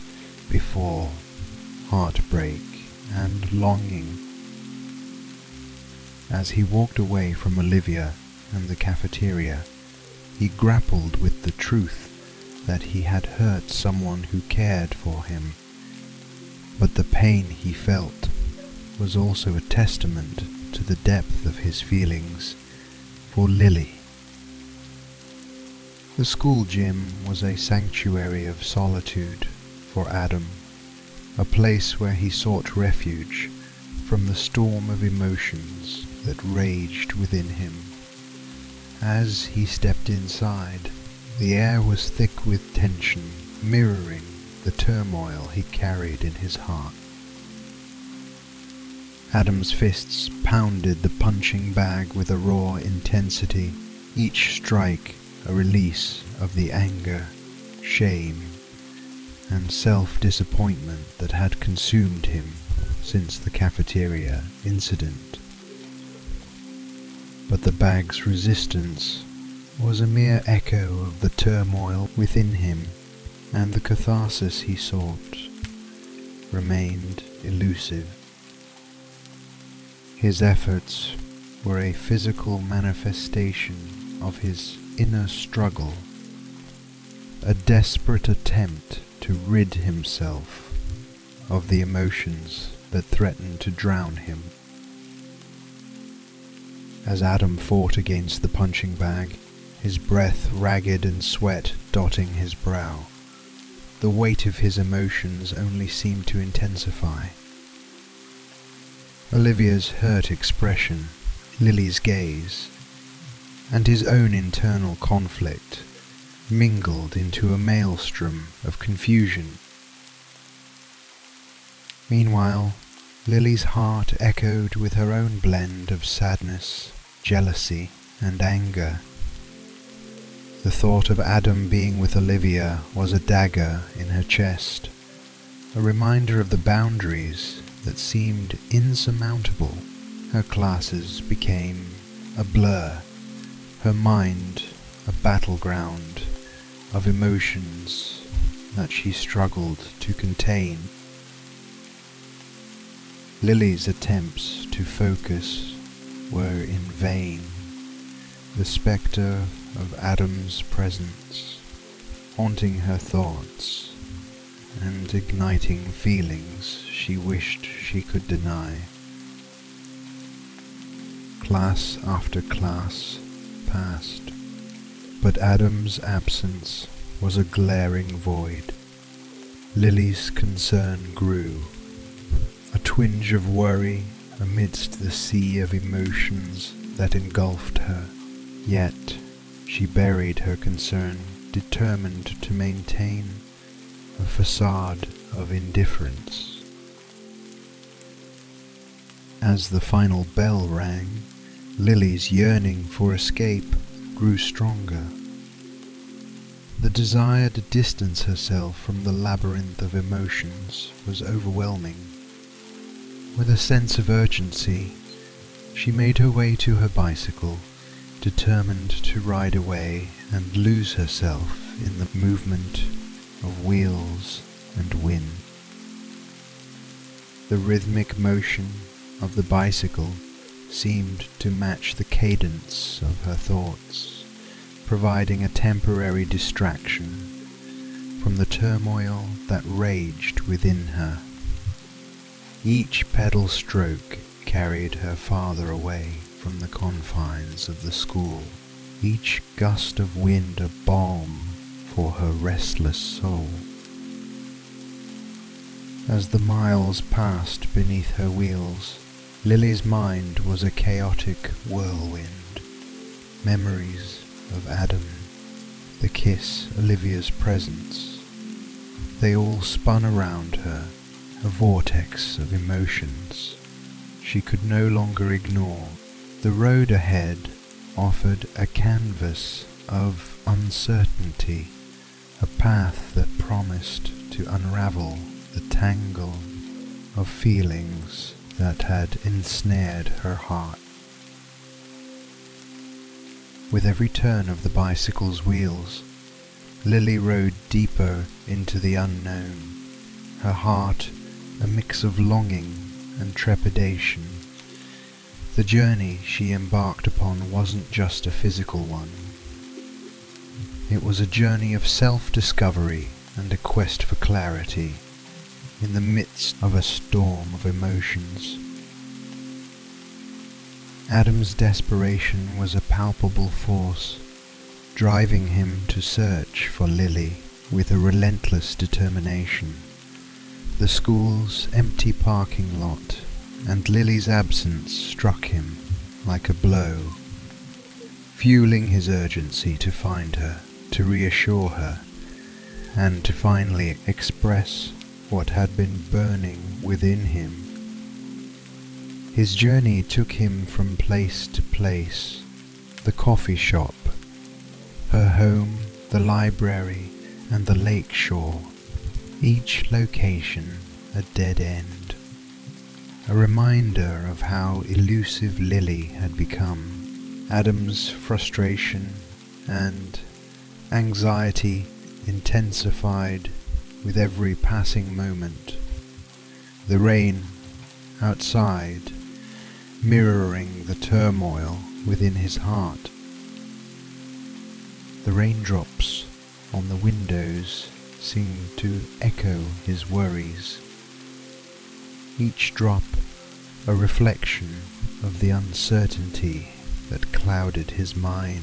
Speaker 1: before, heartbreak and longing. As he walked away from Olivia and the cafeteria, he grappled with the truth that he had hurt someone who cared for him. But the pain he felt was also a testament to the depth of his feelings for Lily. The school gym was a sanctuary of solitude for Adam, a place where he sought refuge from the storm of emotions that raged within him. As he stepped inside, the air was thick with tension, mirroring the turmoil he carried in his heart. Adam's fists pounded the punching bag with a raw intensity, each strike a release of the anger, shame, and self-disappointment that had consumed him since the cafeteria incident. But the bag's resistance was a mere echo of the turmoil within him, and the catharsis he sought remained elusive. His efforts were a physical manifestation of his inner struggle, a desperate attempt to rid himself of the emotions that threatened to drown him. As Adam fought against the punching bag, his breath ragged and sweat dotting his brow, the weight of his emotions only seemed to intensify. Olivia's hurt expression, Lily's gaze, and his own internal conflict mingled into a maelstrom of confusion. Meanwhile, Lily's heart echoed with her own blend of sadness, jealousy, and anger. The thought of Adam being with Olivia was a dagger in her chest, a reminder of the boundaries that seemed insurmountable. Her classes became a blur, her mind a battleground of emotions that she struggled to contain. Lily's attempts to focus were in vain. The spectre of Adam's presence, haunting her thoughts and igniting feelings she wished she could deny. Class after class passed, but Adam's absence was a glaring void. Lily's concern grew, a twinge of worry amidst the sea of emotions that engulfed her. Yet she buried her concern, determined to maintain a facade of indifference. As the final bell rang, Lily's yearning for escape grew stronger. The desire to distance herself from the labyrinth of emotions was overwhelming. With a sense of urgency, she made her way to her bicycle, determined to ride away and lose herself in the movement of wheels and wind. The rhythmic motion of the bicycle seemed to match the cadence of her thoughts, providing a temporary distraction from the turmoil that raged within her. Each pedal stroke carried her farther away from the confines of the school, each gust of wind a balm for her restless soul. As the miles passed beneath her wheels, Lily's mind was a chaotic whirlwind. Memories of Adam, the kiss, Olivia's presence, they all spun around her, a vortex of emotions she could no longer ignore. The road ahead offered a canvas of uncertainty, a path that promised to unravel the tangle of feelings that had ensnared her heart. With every turn of the bicycle's wheels, Lily rode deeper into the unknown, her heart a mix of longing and trepidation. The journey she embarked upon wasn't just a physical one. It was a journey of self-discovery and a quest for clarity in the midst of a storm of emotions. Adam's desperation was a palpable force, driving him to search for Lily with a relentless determination. The school's empty parking lot and Lily's absence struck him like a blow, fueling his urgency to find her, to reassure her, and to finally express what had been burning within him. His journey took him from place to place, the coffee shop, her home, the library, and the lake shore, each location a dead end, a reminder of how elusive Lily had become. Adam's frustration and anxiety intensified with every passing moment. The rain outside mirroring the turmoil within his heart. The raindrops on the windows seemed to echo his worries, each drop a reflection of the uncertainty that clouded his mind.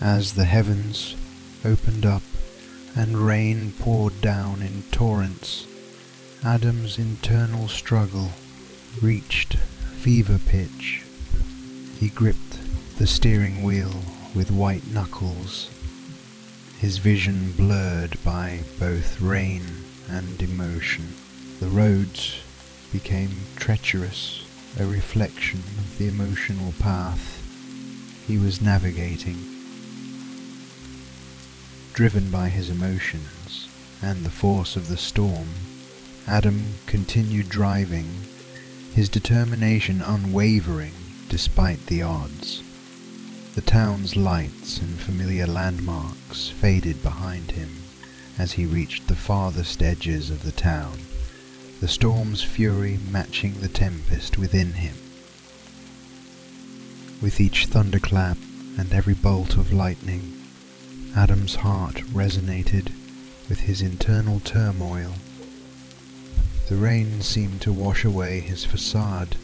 Speaker 1: As the heavens opened up and rain poured down in torrents, Adam's internal struggle reached fever pitch. He gripped the steering wheel with white knuckles, his vision blurred by both rain and emotion. The roads became treacherous, a reflection of the emotional path he was navigating. Driven by his emotions and the force of the storm, Adam continued driving, his determination unwavering despite the odds. The town's lights and familiar landmarks faded behind him as he reached the farthest edges of the town, the storm's fury matching the tempest within him. With each thunderclap and every bolt of lightning, Adam's heart resonated with his internal turmoil. The rain seemed to wash away his facade,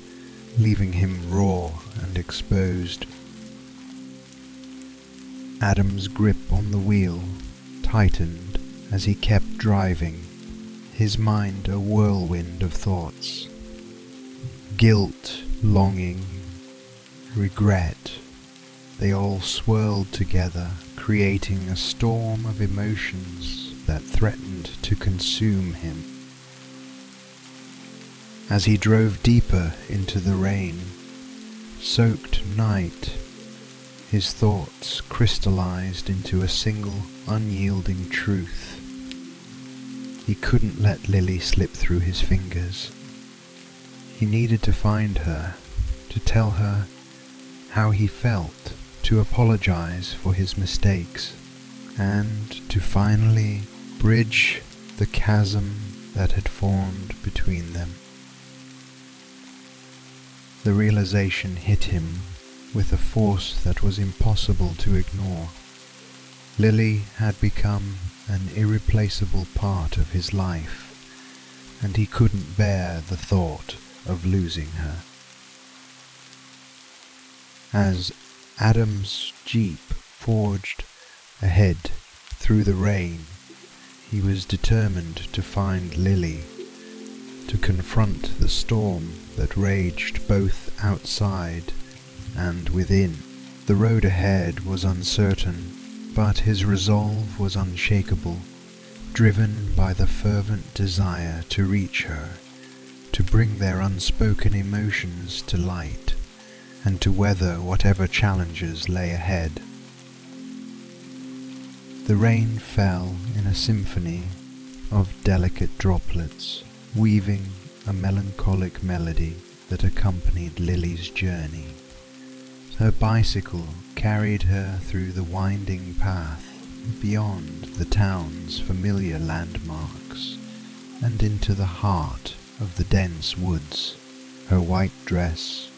Speaker 1: leaving him raw and exposed. Adam's grip on the wheel tightened as he kept driving, his mind a whirlwind of thoughts. Guilt, longing, regret, they all swirled together, creating a storm of emotions that threatened to consume him. As he drove deeper into the rain-soaked night, his thoughts crystallized into a single unyielding truth. He couldn't let Lily slip through his fingers. He needed to find her, to tell her how he felt, to apologize for his mistakes, and to finally bridge the chasm that had formed between them. The realization hit him with a force that was impossible to ignore. Lily had become an irreplaceable part of his life, and he couldn't bear the thought of losing her. As Adam's jeep forged ahead through the rain, he was determined to find Lily, to confront the storm that raged both outside and within. The road ahead was uncertain, but his resolve was unshakable, driven by the fervent desire to reach her, to bring their unspoken emotions to light, and to weather whatever challenges lay ahead. The rain fell in a symphony of delicate droplets, weaving a melancholic melody that accompanied Lily's journey. Her bicycle carried her through the winding path, beyond the town's familiar landmarks, and into the heart of the dense woods. Her white dress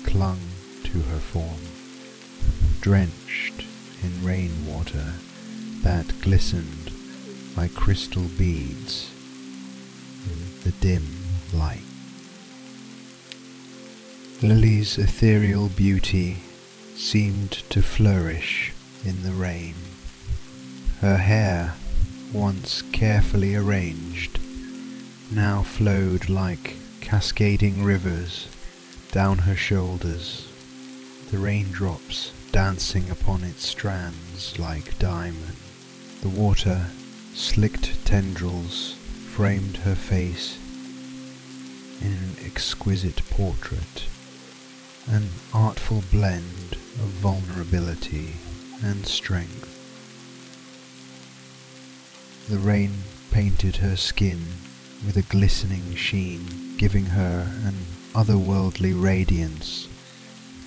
Speaker 1: clung to her form, drenched in rainwater that glistened like crystal beads in the dim light. Lily's ethereal beauty seemed to flourish in the rain. Her hair, once carefully arranged, now flowed like cascading rivers down her shoulders, the raindrops dancing upon its strands like diamonds. The water, slicked tendrils framed her face in an exquisite portrait, an artful blend of vulnerability and strength. The rain painted her skin with a glistening sheen, giving her an otherworldly radiance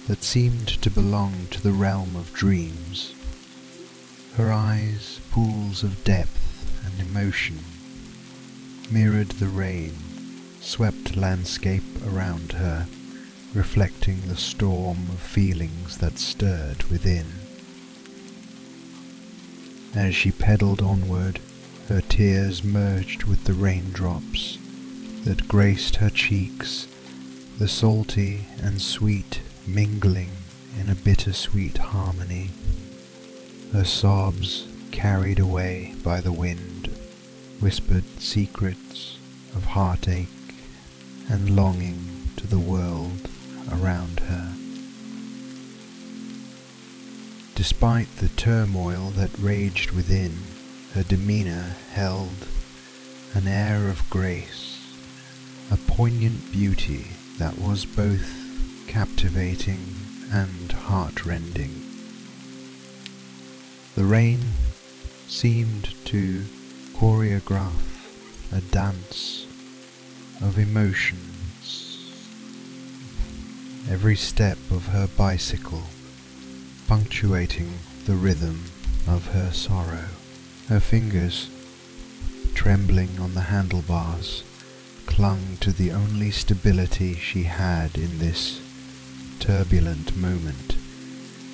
Speaker 1: that seemed to belong to the realm of dreams. Her eyes, pools of depth and emotion, mirrored the rain, swept landscape around her, reflecting the storm of feelings that stirred within. As she pedaled onward, her tears merged with the raindrops that graced her cheeks, the salty and sweet mingling in a bittersweet harmony. Her sobs, carried away by the wind, whispered secrets of heartache and longing to the world around her. Despite the turmoil that raged within, her demeanor held an air of grace, a poignant beauty that was both captivating and heartrending. The rain seemed to choreograph a dance of emotions. Every step of her bicycle punctuating the rhythm of her sorrow. Her fingers, trembling on the handlebars, clung to the only stability she had in this turbulent moment,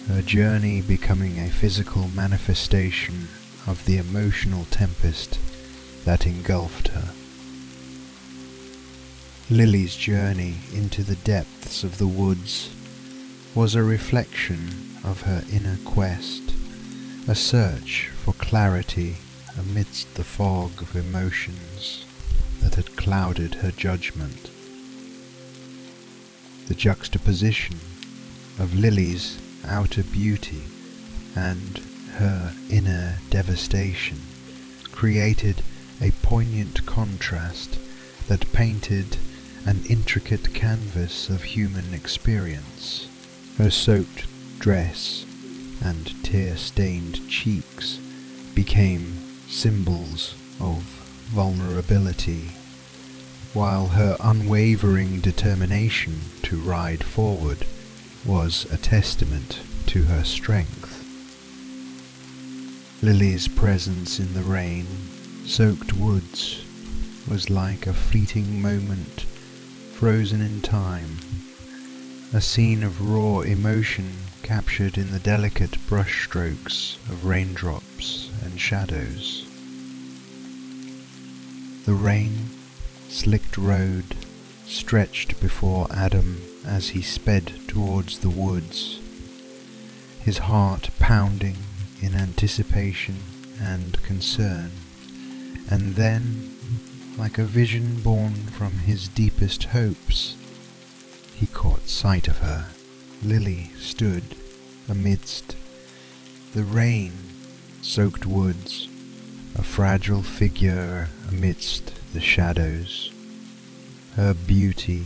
Speaker 1: her journey becoming a physical manifestation of the emotional tempest that engulfed her. Lily's journey into the depths of the woods was a reflection of her inner quest, a search for clarity amidst the fog of emotions that had clouded her judgment. The juxtaposition of Lily's outer beauty and her inner devastation created a poignant contrast that painted an intricate canvas of human experience. Her soaked dress and tear-stained cheeks became symbols of vulnerability, while her unwavering determination to ride forward was a testament to her strength. Lily's presence in the rain soaked woods was like a fleeting moment frozen in time, a scene of raw emotion captured in the delicate brushstrokes of raindrops and shadows. The rain-slicked road stretched before Adam as he sped towards the woods, his heart pounding in anticipation and concern, and then, like a vision born from his deepest hopes, he caught sight of her. Lily stood amidst the rain-soaked woods, a fragile figure amidst the shadows, her beauty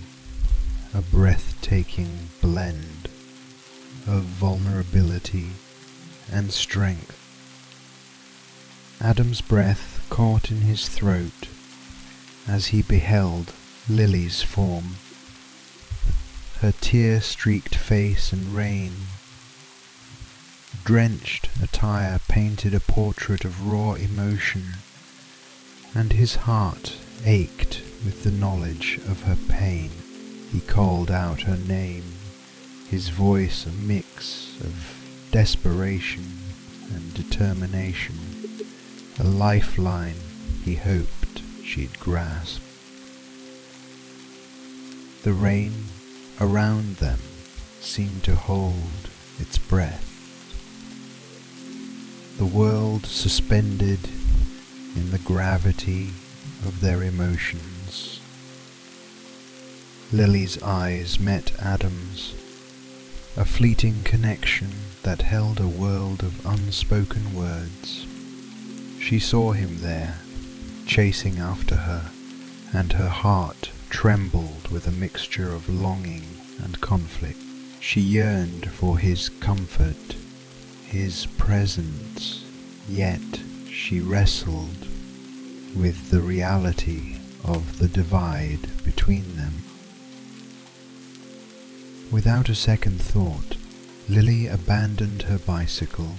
Speaker 1: a breathtaking blend of vulnerability and strength. Adam's breath caught in his throat as he beheld Lily's form, her tear-streaked face and rain-drenched attire painted a portrait of raw emotion, and his heart ached with the knowledge of her pain. He called out her name, his voice a mix of desperation and determination, a lifeline he hoped she'd grasp. The rain around them seemed to hold its breath, the world suspended in the gravity of their emotions. Lily's eyes met Adam's, a fleeting connection that held a world of unspoken words. She saw him there, chasing after her, and her heart trembled with a mixture of longing and conflict. She yearned for his comfort, his presence, yet she wrestled with the reality of the divide between them. Without a second thought, Lily abandoned her bicycle,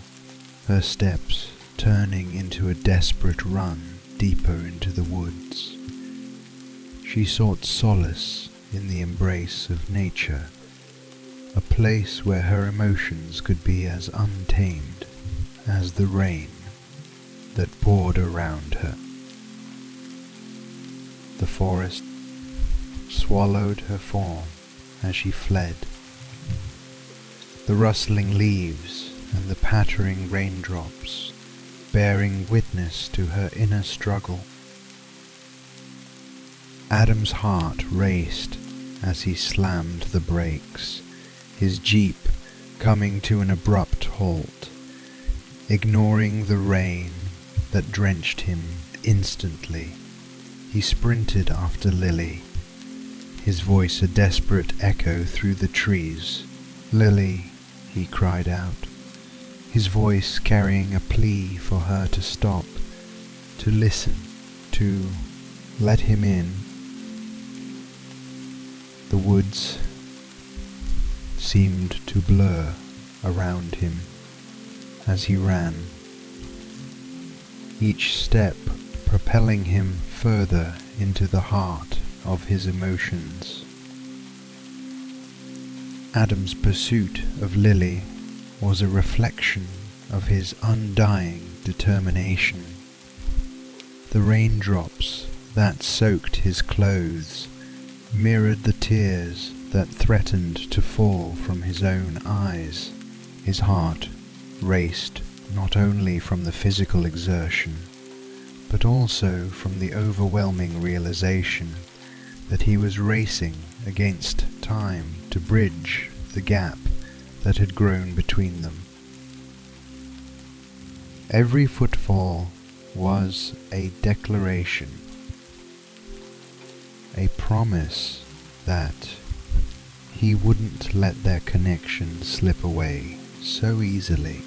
Speaker 1: her steps turning into a desperate run deeper into the woods. She sought solace in the embrace of nature, a place where her emotions could be as untamed as the rain that poured around her. The forest swallowed her form as she fled. The rustling leaves and the pattering raindrops bearing witness to her inner struggle. Adam's heart raced as he slammed the brakes, his jeep coming to an abrupt halt, ignoring the rain that drenched him instantly. He sprinted after Lily, his voice a desperate echo through the trees. "Lily," he cried out, his voice carrying a plea for her to stop, to listen, to let him in. The woods seemed to blur around him as he ran, each step propelling him further into the heart of his emotions. Adam's pursuit of Lily was a reflection of his undying determination. The raindrops that soaked his clothes mirrored the tears that threatened to fall from his own eyes. His heart raced not only from the physical exertion, but also from the overwhelming realization that he was racing against time to bridge the gap that had grown between them. Every footfall was a declaration, a promise that he wouldn't let their connection slip away so easily.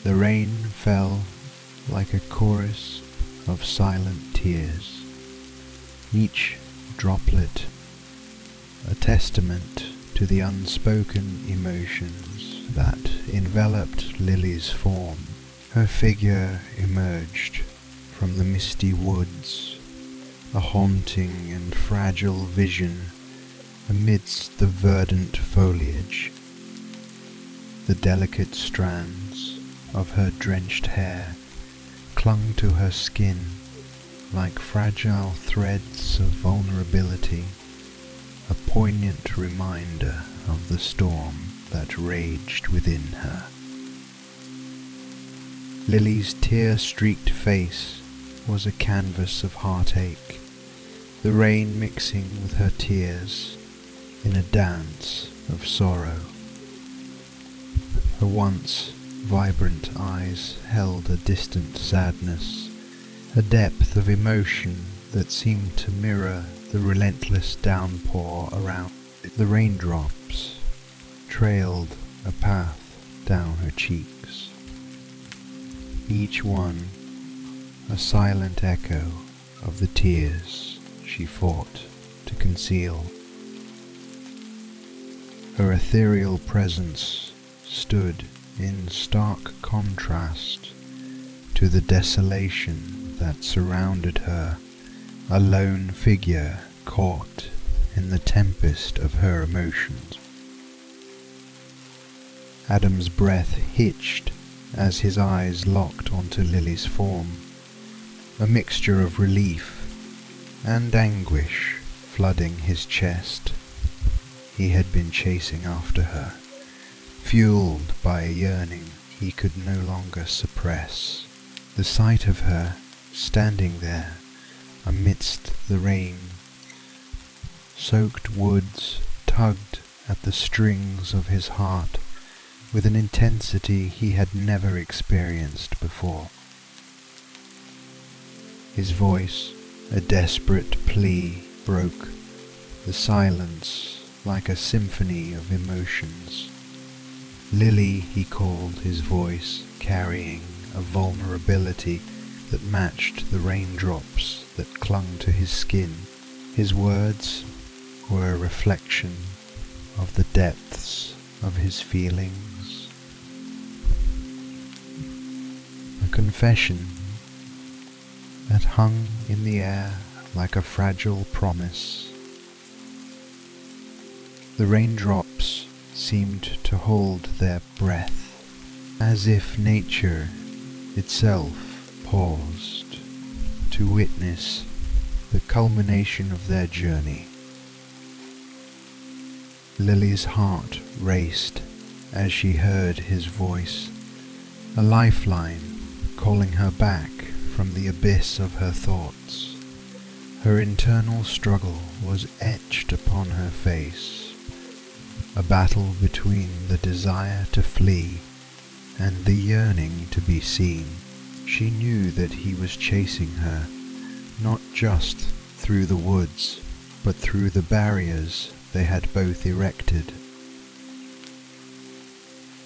Speaker 1: The rain fell like a chorus of silent tears, each droplet a testament to the unspoken emotions that enveloped Lily's form. Her figure emerged from the misty woods, a haunting and fragile vision amidst the verdant foliage. The delicate strands of her drenched hair clung to her skin like fragile threads of vulnerability, a poignant reminder of the storm that raged within her. Lily's tear-streaked face was a canvas of heartache, the rain mixing with her tears in a dance of sorrow. Her once vibrant eyes held a distant sadness, a depth of emotion that seemed to mirror the relentless downpour around. The raindrops trailed a path down her cheeks, each one a silent echo of the tears she fought to conceal. Her ethereal presence stood in stark contrast to the desolation that surrounded her, a lone figure caught in the tempest of her emotions. Adam's breath hitched as his eyes locked onto Lily's form, a mixture of relief and anguish flooding his chest. He had been chasing after her, fueled by a yearning he could no longer suppress. The sight of her standing there amidst the rain-soaked woods tugged at the strings of his heart with an intensity he had never experienced before. His voice, a desperate plea, broke the silence like a symphony of emotions. Lily, he called his voice, carrying a vulnerability that matched the raindrops that clung to his skin. His words were a reflection of the depths of his feelings, a confession that hung in the air like a fragile promise. The raindrops seemed to hold their breath, as if nature itself paused to witness the culmination of their journey. Lily's heart raced as she heard his voice, a lifeline calling her back from the abyss of her thoughts. Her internal struggle was etched upon her face, a battle between the desire to flee and the yearning to be seen. She knew that he was chasing her, not just through the woods, but through the barriers they had both erected.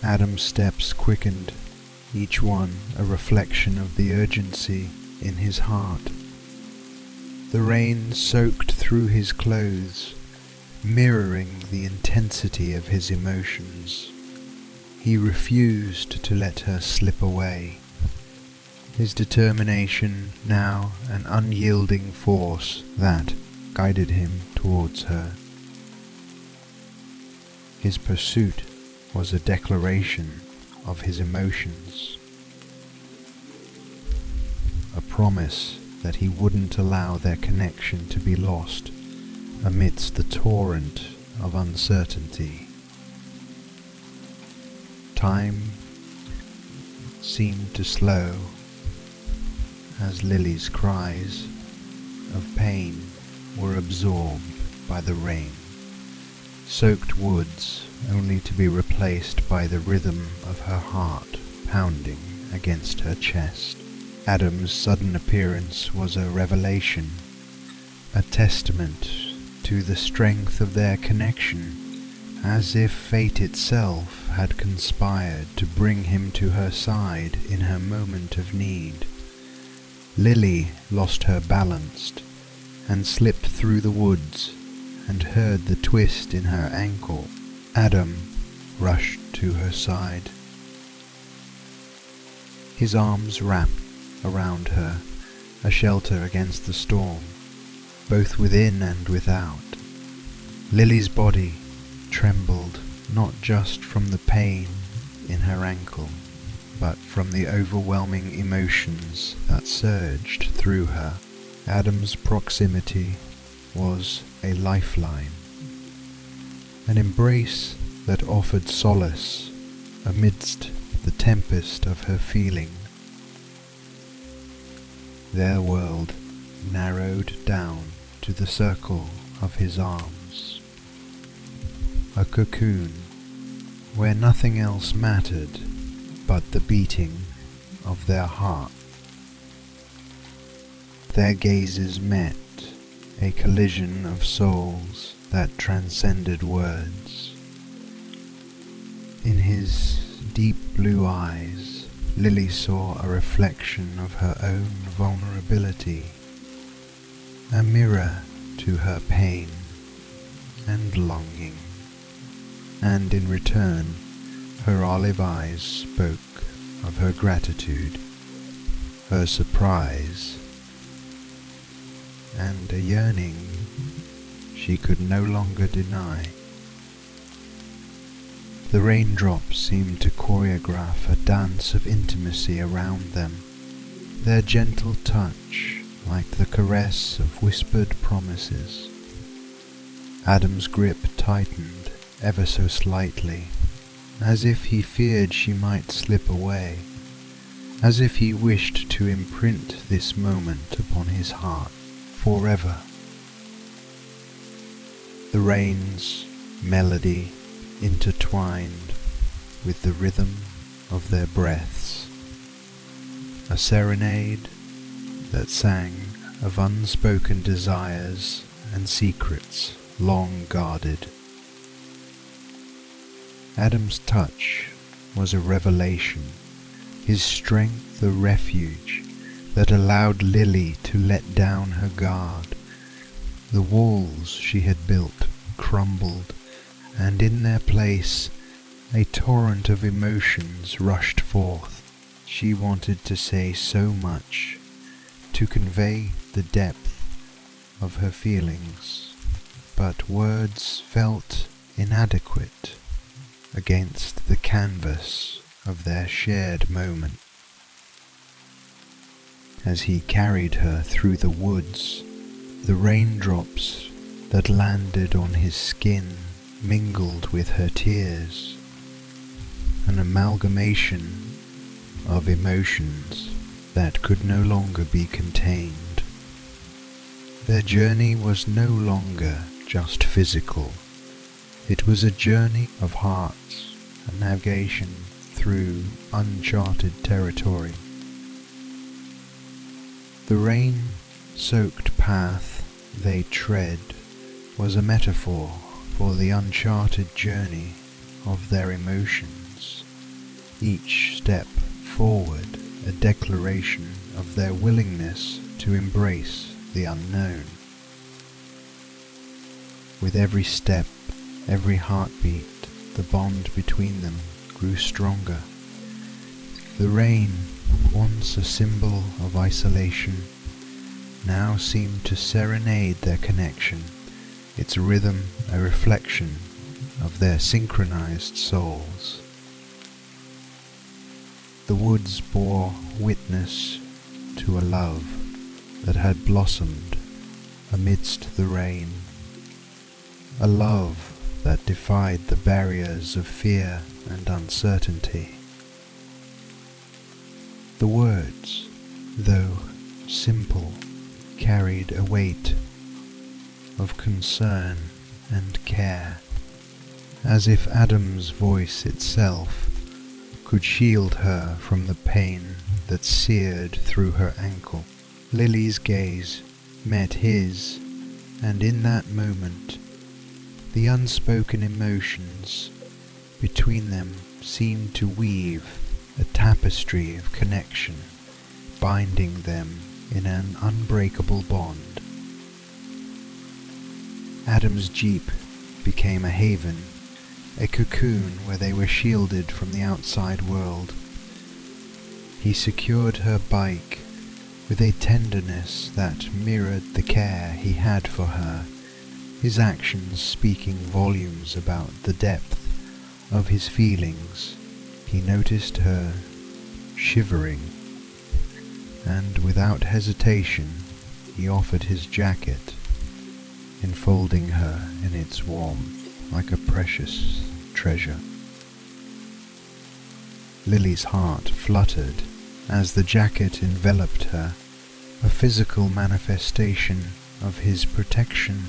Speaker 1: Adam's steps quickened, each one a reflection of the urgency in his heart. The rain soaked through his clothes, mirroring the intensity of his emotions. He refused to let her slip away, his determination now an unyielding force that guided him towards her. His pursuit was a declaration of his emotions, a promise that he wouldn't allow their connection to be lost amidst the torrent of uncertainty. Time seemed to slow as Lily's cries of pain were absorbed by the rain. Soaked woods only to be replaced by the rhythm of her heart pounding against her chest. Adam's sudden appearance was a revelation, a testament to the strength of their connection, as if fate itself had conspired to bring him to her side in her moment of need. Lily lost her balance and slipped through the woods and heard the twist in her ankle. Adam rushed to her side. his arms wrapped around her, a shelter against the storm, both within and without. Lily's body trembled not just from the pain in her ankle, but from the overwhelming emotions that surged through her. Adam's proximity was a lifeline, an embrace that offered solace amidst the tempest of her feeling. Their world narrowed down to the circle of his arms, a cocoon where nothing else mattered but the beating of their heart. Their gazes met, a collision of souls that transcended words. In his deep blue eyes, Lily saw a reflection of her own vulnerability, a mirror to her pain and longing, and in return, her olive eyes spoke of her gratitude, her surprise, and a yearning she could no longer deny. The raindrops seemed to choreograph a dance of intimacy around them, their gentle touch like the caress of whispered promises. Adam's grip tightened ever so slightly, as if he feared she might slip away, as if he wished to imprint this moment upon his heart forever. The rain's melody intertwined with the rhythm of their breaths, a serenade that sang of unspoken desires and secrets long guarded. Adam's touch was a revelation, his strength a refuge that allowed Lily to let down her guard. The walls she had built crumbled, and in their place a torrent of emotions rushed forth. She wanted to say so much, to convey the depth of her feelings, but words felt inadequate against the canvas of their shared moment. As he carried her through the woods, the raindrops that landed on his skin mingled with her tears, an amalgamation of emotions that could no longer be contained. Their journey was no longer just physical. It was a journey of hearts, a navigation through uncharted territory. The rain-soaked path they tread was a metaphor for the uncharted journey of their emotions, each step forward a declaration of their willingness to embrace the unknown. With every step, every heartbeat, the bond between them grew stronger. The rain, once a symbol of isolation, now seemed to serenade their connection, its rhythm a reflection of their synchronized souls. The woods bore witness to a love that had blossomed amidst the rain, a love that defied the barriers of fear and uncertainty. The words, though simple, carried a weight of concern and care, as if Adam's voice itself could shield her from the pain that seared through her ankle. Lily's gaze met his, and in that moment, the unspoken emotions between them seemed to weave a tapestry of connection, binding them in an unbreakable bond. Adam's jeep became a haven, a cocoon where they were shielded from the outside world. He secured her bike with a tenderness that mirrored the care he had for her, his actions speaking volumes about the depth of his feelings. He noticed her shivering, and without hesitation he offered his jacket, enfolding her in its warmth like a precious treasure. Lily's heart fluttered as the jacket enveloped her, a physical manifestation of his protection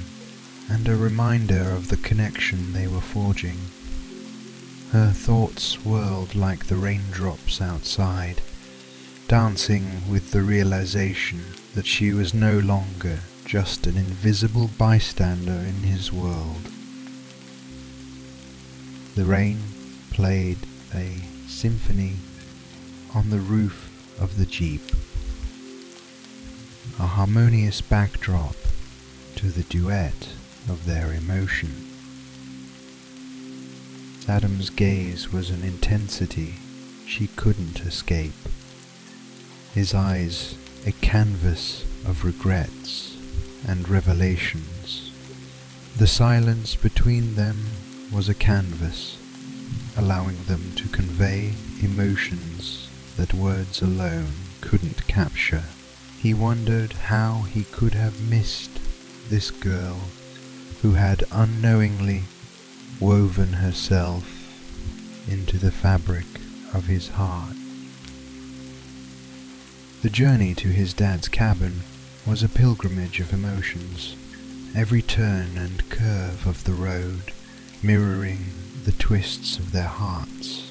Speaker 1: and a reminder of the connection they were forging. Her thoughts whirled like the raindrops outside, dancing with the realization that she was no longer just an invisible bystander in his world. The rain played a symphony on the roof of the Jeep, a harmonious backdrop to the duet of their emotion. Adam's gaze was an intensity she couldn't escape, his eyes a canvas of regrets and revelations. The silence between them was a canvas, allowing them to convey emotions that words alone couldn't capture. He wondered how he could have missed this girl who had unknowingly woven herself into the fabric of his heart. The journey to his dad's cabin was a pilgrimage of emotions, every turn and curve of the road mirroring the twists of their hearts.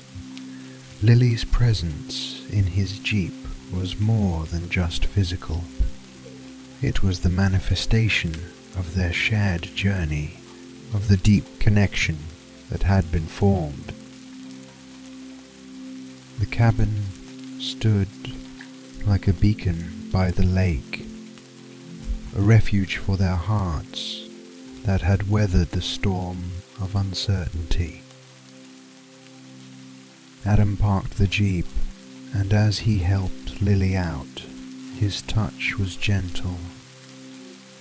Speaker 1: Lily's presence in his Jeep was more than just physical. It was the manifestation of their shared journey, of the deep connection that had been formed. The cabin stood like a beacon by the lake, a refuge for their hearts that had weathered the storm of uncertainty. Adam parked the Jeep, and as he helped Lily out, his touch was gentle,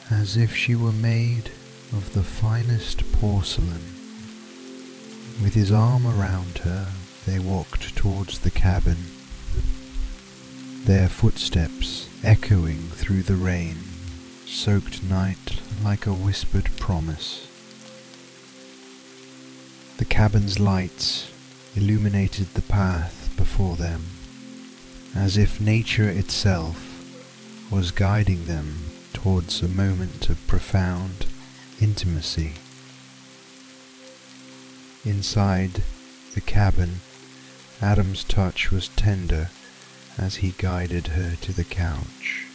Speaker 1: as if she were made of the finest porcelain. With his arm around her, they walked towards the cabin, their footsteps echoing through the rain-soaked night like a whispered promise. The cabin's lights illuminated the path before them, as if nature itself was guiding them towards a moment of profound intimacy. Inside the cabin, Adam's touch was tender as he guided her to the couch.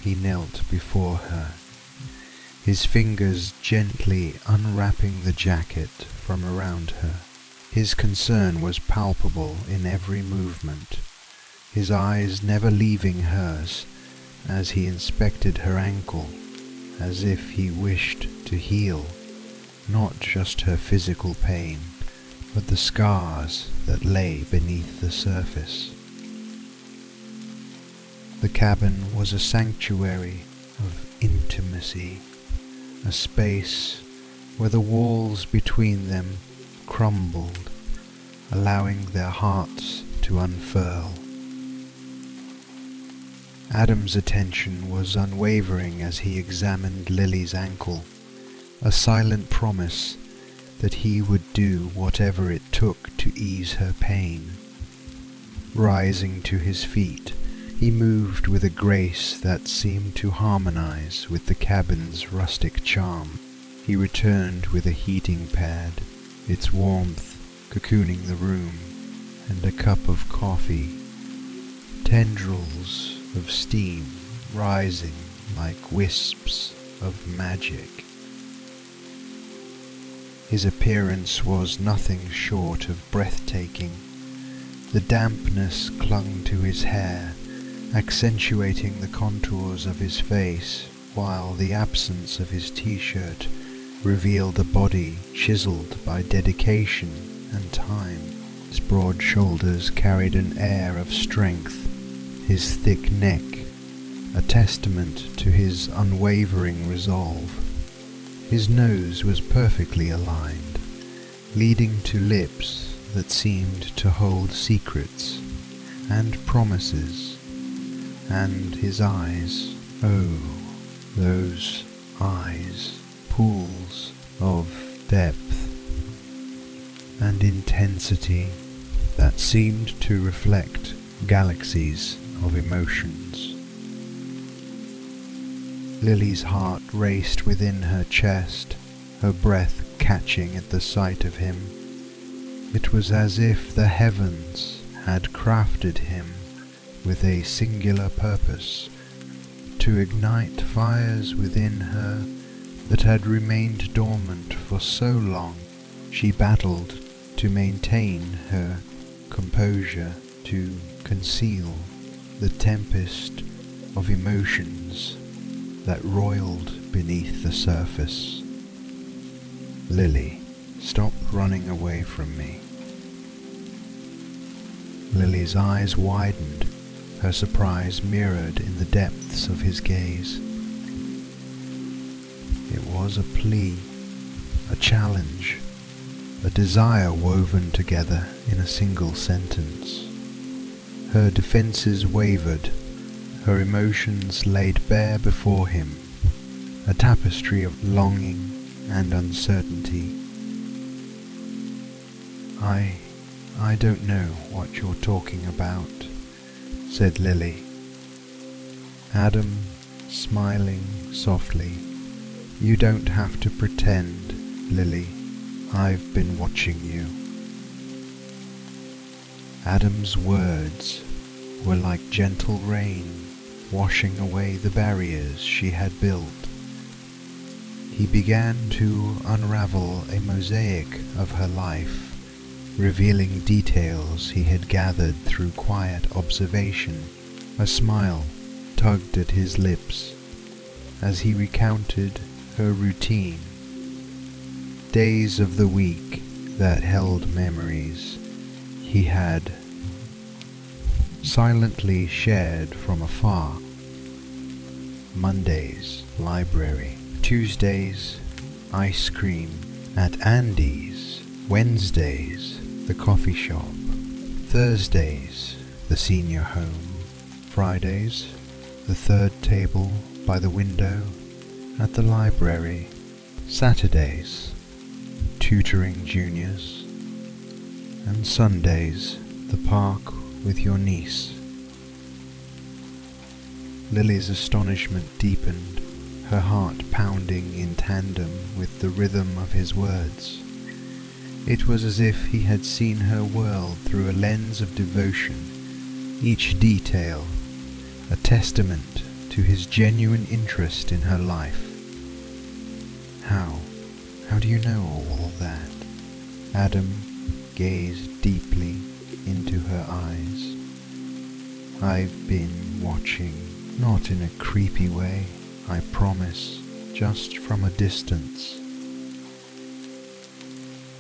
Speaker 1: He knelt before her, his fingers gently unwrapping the jacket from around her. His concern was palpable in every movement, his eyes never leaving hers as he inspected her ankle, as if he wished to heal not just her physical pain, but the scars that lay beneath the surface. The cabin was a sanctuary of intimacy, a space where the walls between them crumbled, allowing their hearts to unfurl. Adam's attention was unwavering as he examined Lily's ankle, a silent promise that he would do whatever it took to ease her pain. Rising to his feet, he moved with a grace that seemed to harmonize with the cabin's rustic charm. He returned with a heating pad, its warmth cocooning the room, and a cup of coffee, tendrils of steam rising like wisps of magic. His appearance was nothing short of breathtaking. The dampness clung to his hair, accentuating the contours of his face, while the absence of his t-shirt revealed a body chiseled by dedication and time. His broad shoulders carried an air of strength, his thick neck a testament to his unwavering resolve. His nose was perfectly aligned, leading to lips that seemed to hold secrets and promises, and his eyes, oh, those eyes, pools of depth and intensity that seemed to reflect galaxies of emotions. Lily's heart raced within her chest, her breath catching at the sight of him. It was as if the heavens had crafted him with a singular purpose, to ignite fires within her that had remained dormant for so long. She battled to maintain her composure, to conceal the tempest of emotions that roiled beneath the surface. "Lily, stop running away from me." Lily's eyes widened, her surprise mirrored in the depths of his gaze. It was a plea, a challenge, a desire woven together in a single sentence. Her defenses wavered, her emotions laid bare before him, a tapestry of longing and uncertainty. I don't know what you're talking about," said Lily. Adam, smiling softly, "You don't have to pretend, Lily. I've been watching you." Adam's words were like gentle rain, washing away the barriers she had built. He began to unravel a mosaic of her life, revealing details he had gathered through quiet observation. A smile tugged at his lips as he recounted her routine. Days of the week that held memories he had silently shared from afar. Mondays, library. Tuesdays, ice cream at Andy's. Wednesdays, the coffee shop. Thursdays, the senior home. Fridays, the third table by the window at the library. Saturdays, tutoring juniors. And Sundays, the park with your niece. Lily's astonishment deepened, her heart pounding in tandem with the rhythm of his words. It was as if he had seen her world through a lens of devotion, each detail a testament to his genuine interest in her life. How do you know all that?" Adam gazed deeply into her eyes. "I've been watching, not in a creepy way, I promise, just from a distance."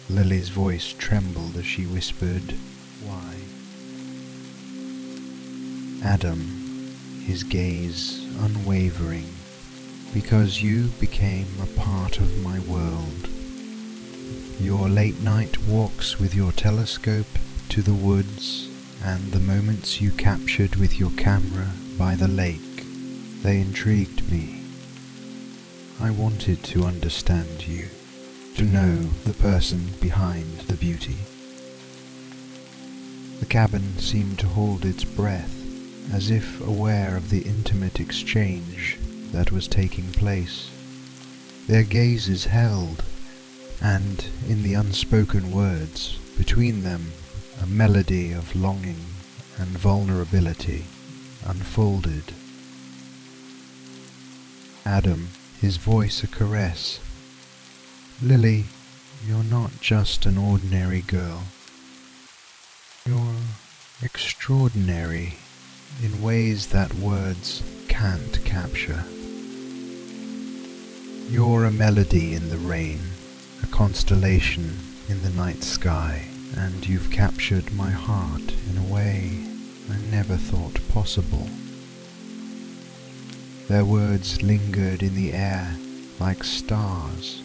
Speaker 1: Lily's voice trembled as she whispered, "Why?" Adam, his gaze unwavering, "Because you became a part of my world. Your late-night walks with your telescope to the woods, and the moments you captured with your camera by the lake, they intrigued me. I wanted to understand you, to know the person behind the beauty." The cabin seemed to hold its breath, as if aware of the intimate exchange that was taking place. Their gazes held, and in the unspoken words between them a melody of longing and vulnerability unfolded. Adam, his voice a caress. "Lily, you're not just an ordinary girl. You're extraordinary in ways that words can't capture. You're a melody in the rain, a constellation in the night sky, and you've captured my heart in a way I never thought possible." Their words lingered in the air like stars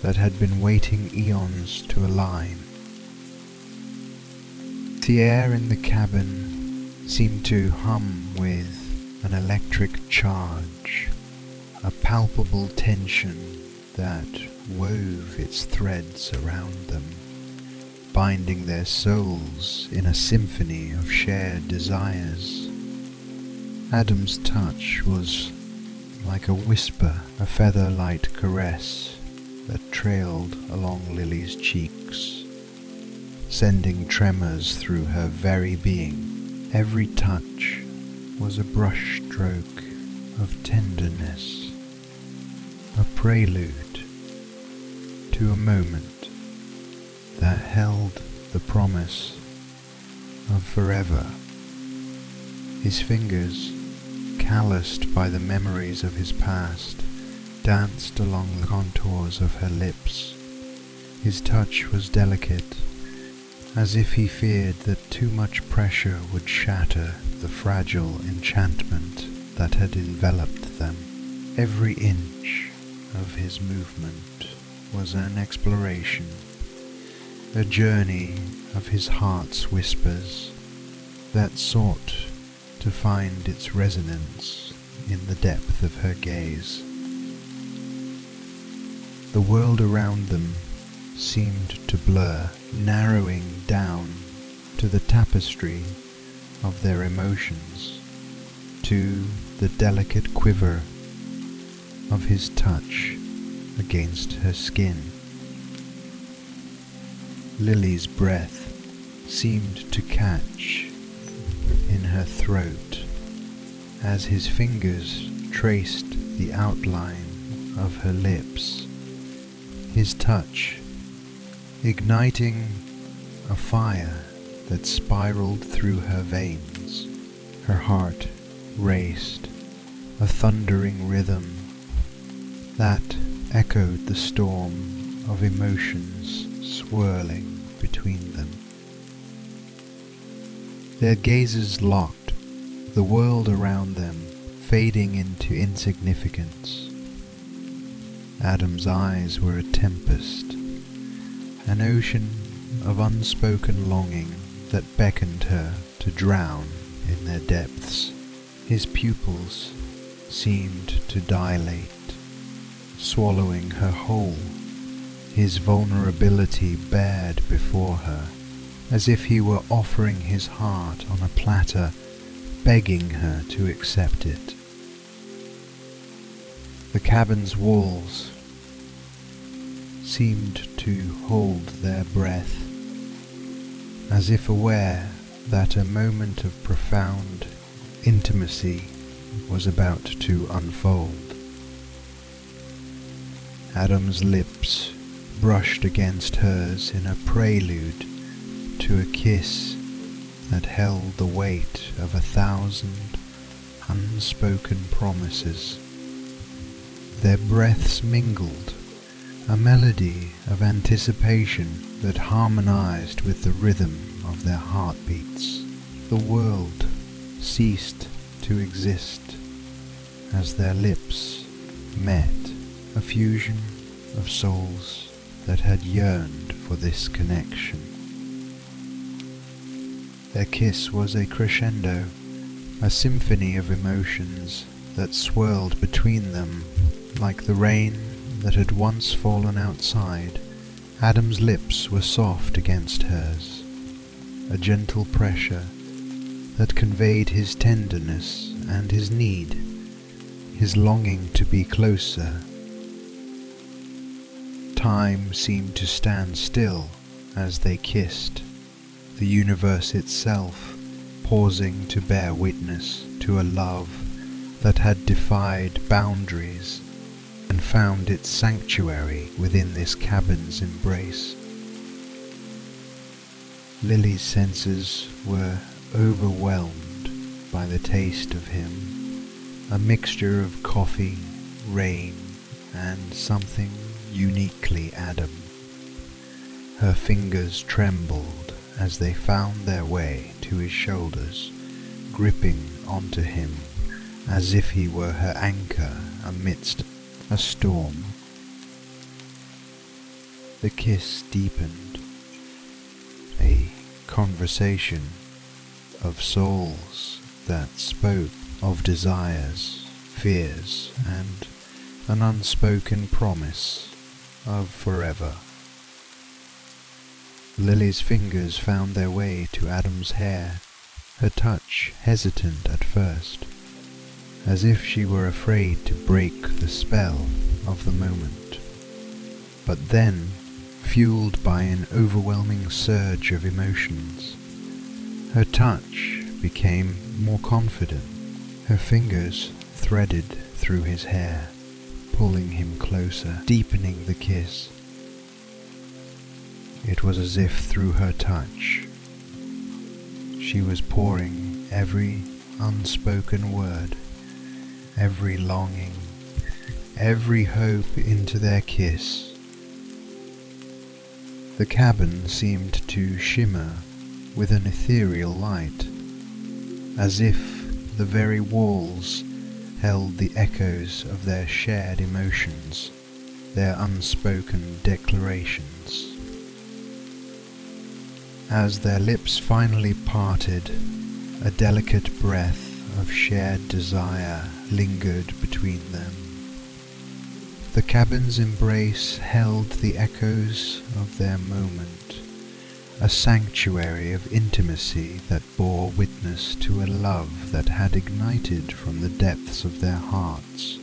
Speaker 1: that had been waiting eons to align. The air in the cabin seemed to hum with an electric charge, a palpable tension that wove its threads around them, binding their souls in a symphony of shared desires. Adam's touch was like a whisper, a feather-light caress that trailed along Lily's cheeks, sending tremors through her very being. Every touch was a brushstroke of tenderness, a prelude to a moment that held the promise of forever. His fingers, calloused by the memories of his past, danced along the contours of her lips. His touch was delicate, as if he feared that too much pressure would shatter the fragile enchantment that had enveloped them. Every inch of his movement was an exploration, a journey of his heart's whispers that sought to find its resonance in the depth of her gaze. The world around them seemed to blur, narrowing down to the tapestry of their emotions, to the delicate quiver of his touch against her skin. Lily's breath seemed to catch in her throat as his fingers traced the outline of her lips, his touch igniting a fire that spiraled through her veins. Her heart raced, a thundering rhythm that echoed the storm of emotions swirling between them. Their gazes locked, the world around them fading into insignificance. Adam's eyes were a tempest, an ocean of unspoken longing that beckoned her to drown in their depths. His pupils seemed to dilate, swallowing her whole, his vulnerability bared before her, as if he were offering his heart on a platter, begging her to accept it. The cabin's walls seemed to hold their breath, as if aware that a moment of profound intimacy was about to unfold. Adam's lips brushed against hers in a prelude to a kiss that held the weight of 1,000 unspoken promises. Their breaths mingled, a melody of anticipation that harmonized with the rhythm of their heartbeats. The world ceased to exist as their lips met, a fusion of souls that had yearned for this connection. Their kiss was a crescendo, a symphony of emotions that swirled between them like the rain that had once fallen outside. Adam's lips were soft against hers, a gentle pressure that conveyed his tenderness and his need, his longing to be closer. Time seemed to stand still as they kissed, the universe itself pausing to bear witness to a love that had defied boundaries and found its sanctuary within this cabin's embrace. Lily's senses were overwhelmed by the taste of him, a mixture of coffee, rain, and something uniquely Adam. Her fingers trembled as they found their way to his shoulders, gripping onto him as if he were her anchor amidst a storm. The kiss deepened, a conversation of souls that spoke of desires, fears, and an unspoken promise of forever. Lily's fingers found their way to Adam's hair, her touch hesitant at first, as if she were afraid to break the spell of the moment. But then, fueled by an overwhelming surge of emotions, her touch became more confident. Her fingers threaded through his hair, pulling him closer, deepening the kiss. It was as if through her touch, she was pouring every unspoken word, every longing, every hope into their kiss. The cabin seemed to shimmer with an ethereal light, as if the very walls held the echoes of their shared emotions, their unspoken declarations. As their lips finally parted, a delicate breath of shared desire lingered between them. The cabin's embrace held the echoes of their moment, a sanctuary of intimacy that bore witness to a love that had ignited from the depths of their hearts.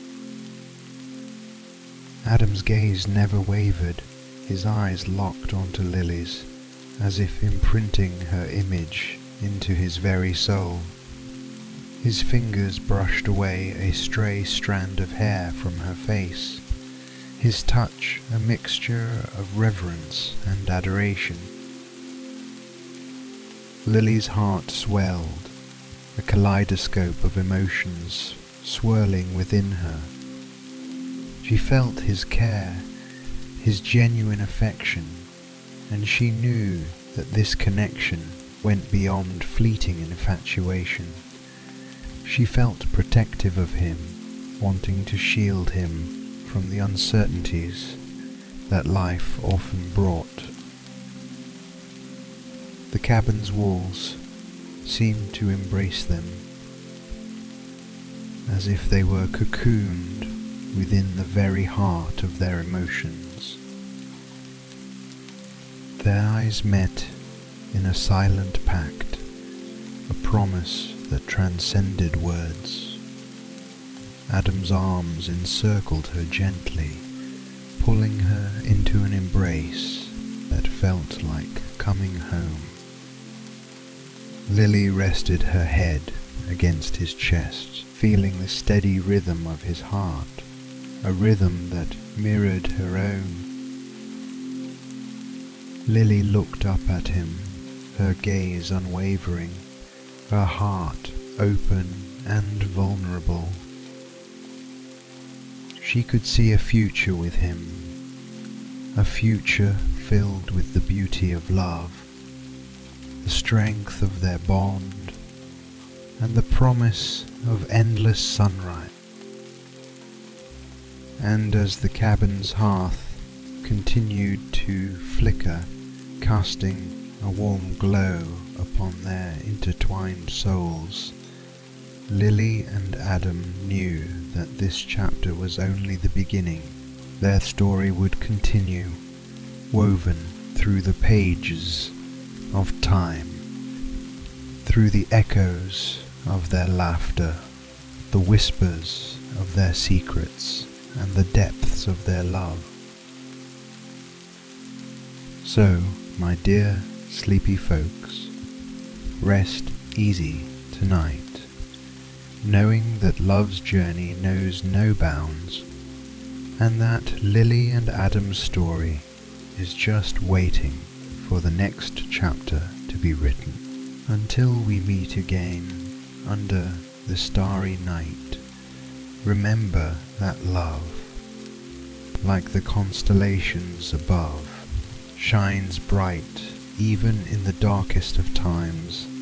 Speaker 1: Adam's gaze never wavered, his eyes locked onto Lily's, as if imprinting her image into his very soul. His fingers brushed away a stray strand of hair from her face, his touch a mixture of reverence and adoration. Lily's heart swelled, a kaleidoscope of emotions swirling within her. She felt his care, his genuine affection, and she knew that this connection went beyond fleeting infatuation. She felt protective of him, wanting to shield him from the uncertainties that life often brought. The cabin's walls seemed to embrace them, as if they were cocooned within the very heart of their emotions. Their eyes met in a silent pact, a promise that transcended words. Adam's arms encircled her gently, pulling her into an embrace that felt like coming home. Lily rested her head against his chest, feeling the steady rhythm of his heart, a rhythm that mirrored her own. Lily looked up at him, her gaze unwavering, her heart open and vulnerable. She could see a future with him, a future filled with the beauty of love, the strength of their bond, and the promise of endless sunrise. And as the cabin's hearth continued to flicker, casting a warm glow upon their intertwined souls, Lily and Adam knew that this chapter was only the beginning. Their story would continue, woven through the pages of time, through the echoes of their laughter, the whispers of their secrets, and the depths of their love. So, my dear sleepy folks, rest easy tonight, knowing that love's journey knows no bounds, and that Lily and Adam's story is just waiting for the next chapter to be written. Until we meet again under the starry night, remember that love, like the constellations above, shines bright even in the darkest of times.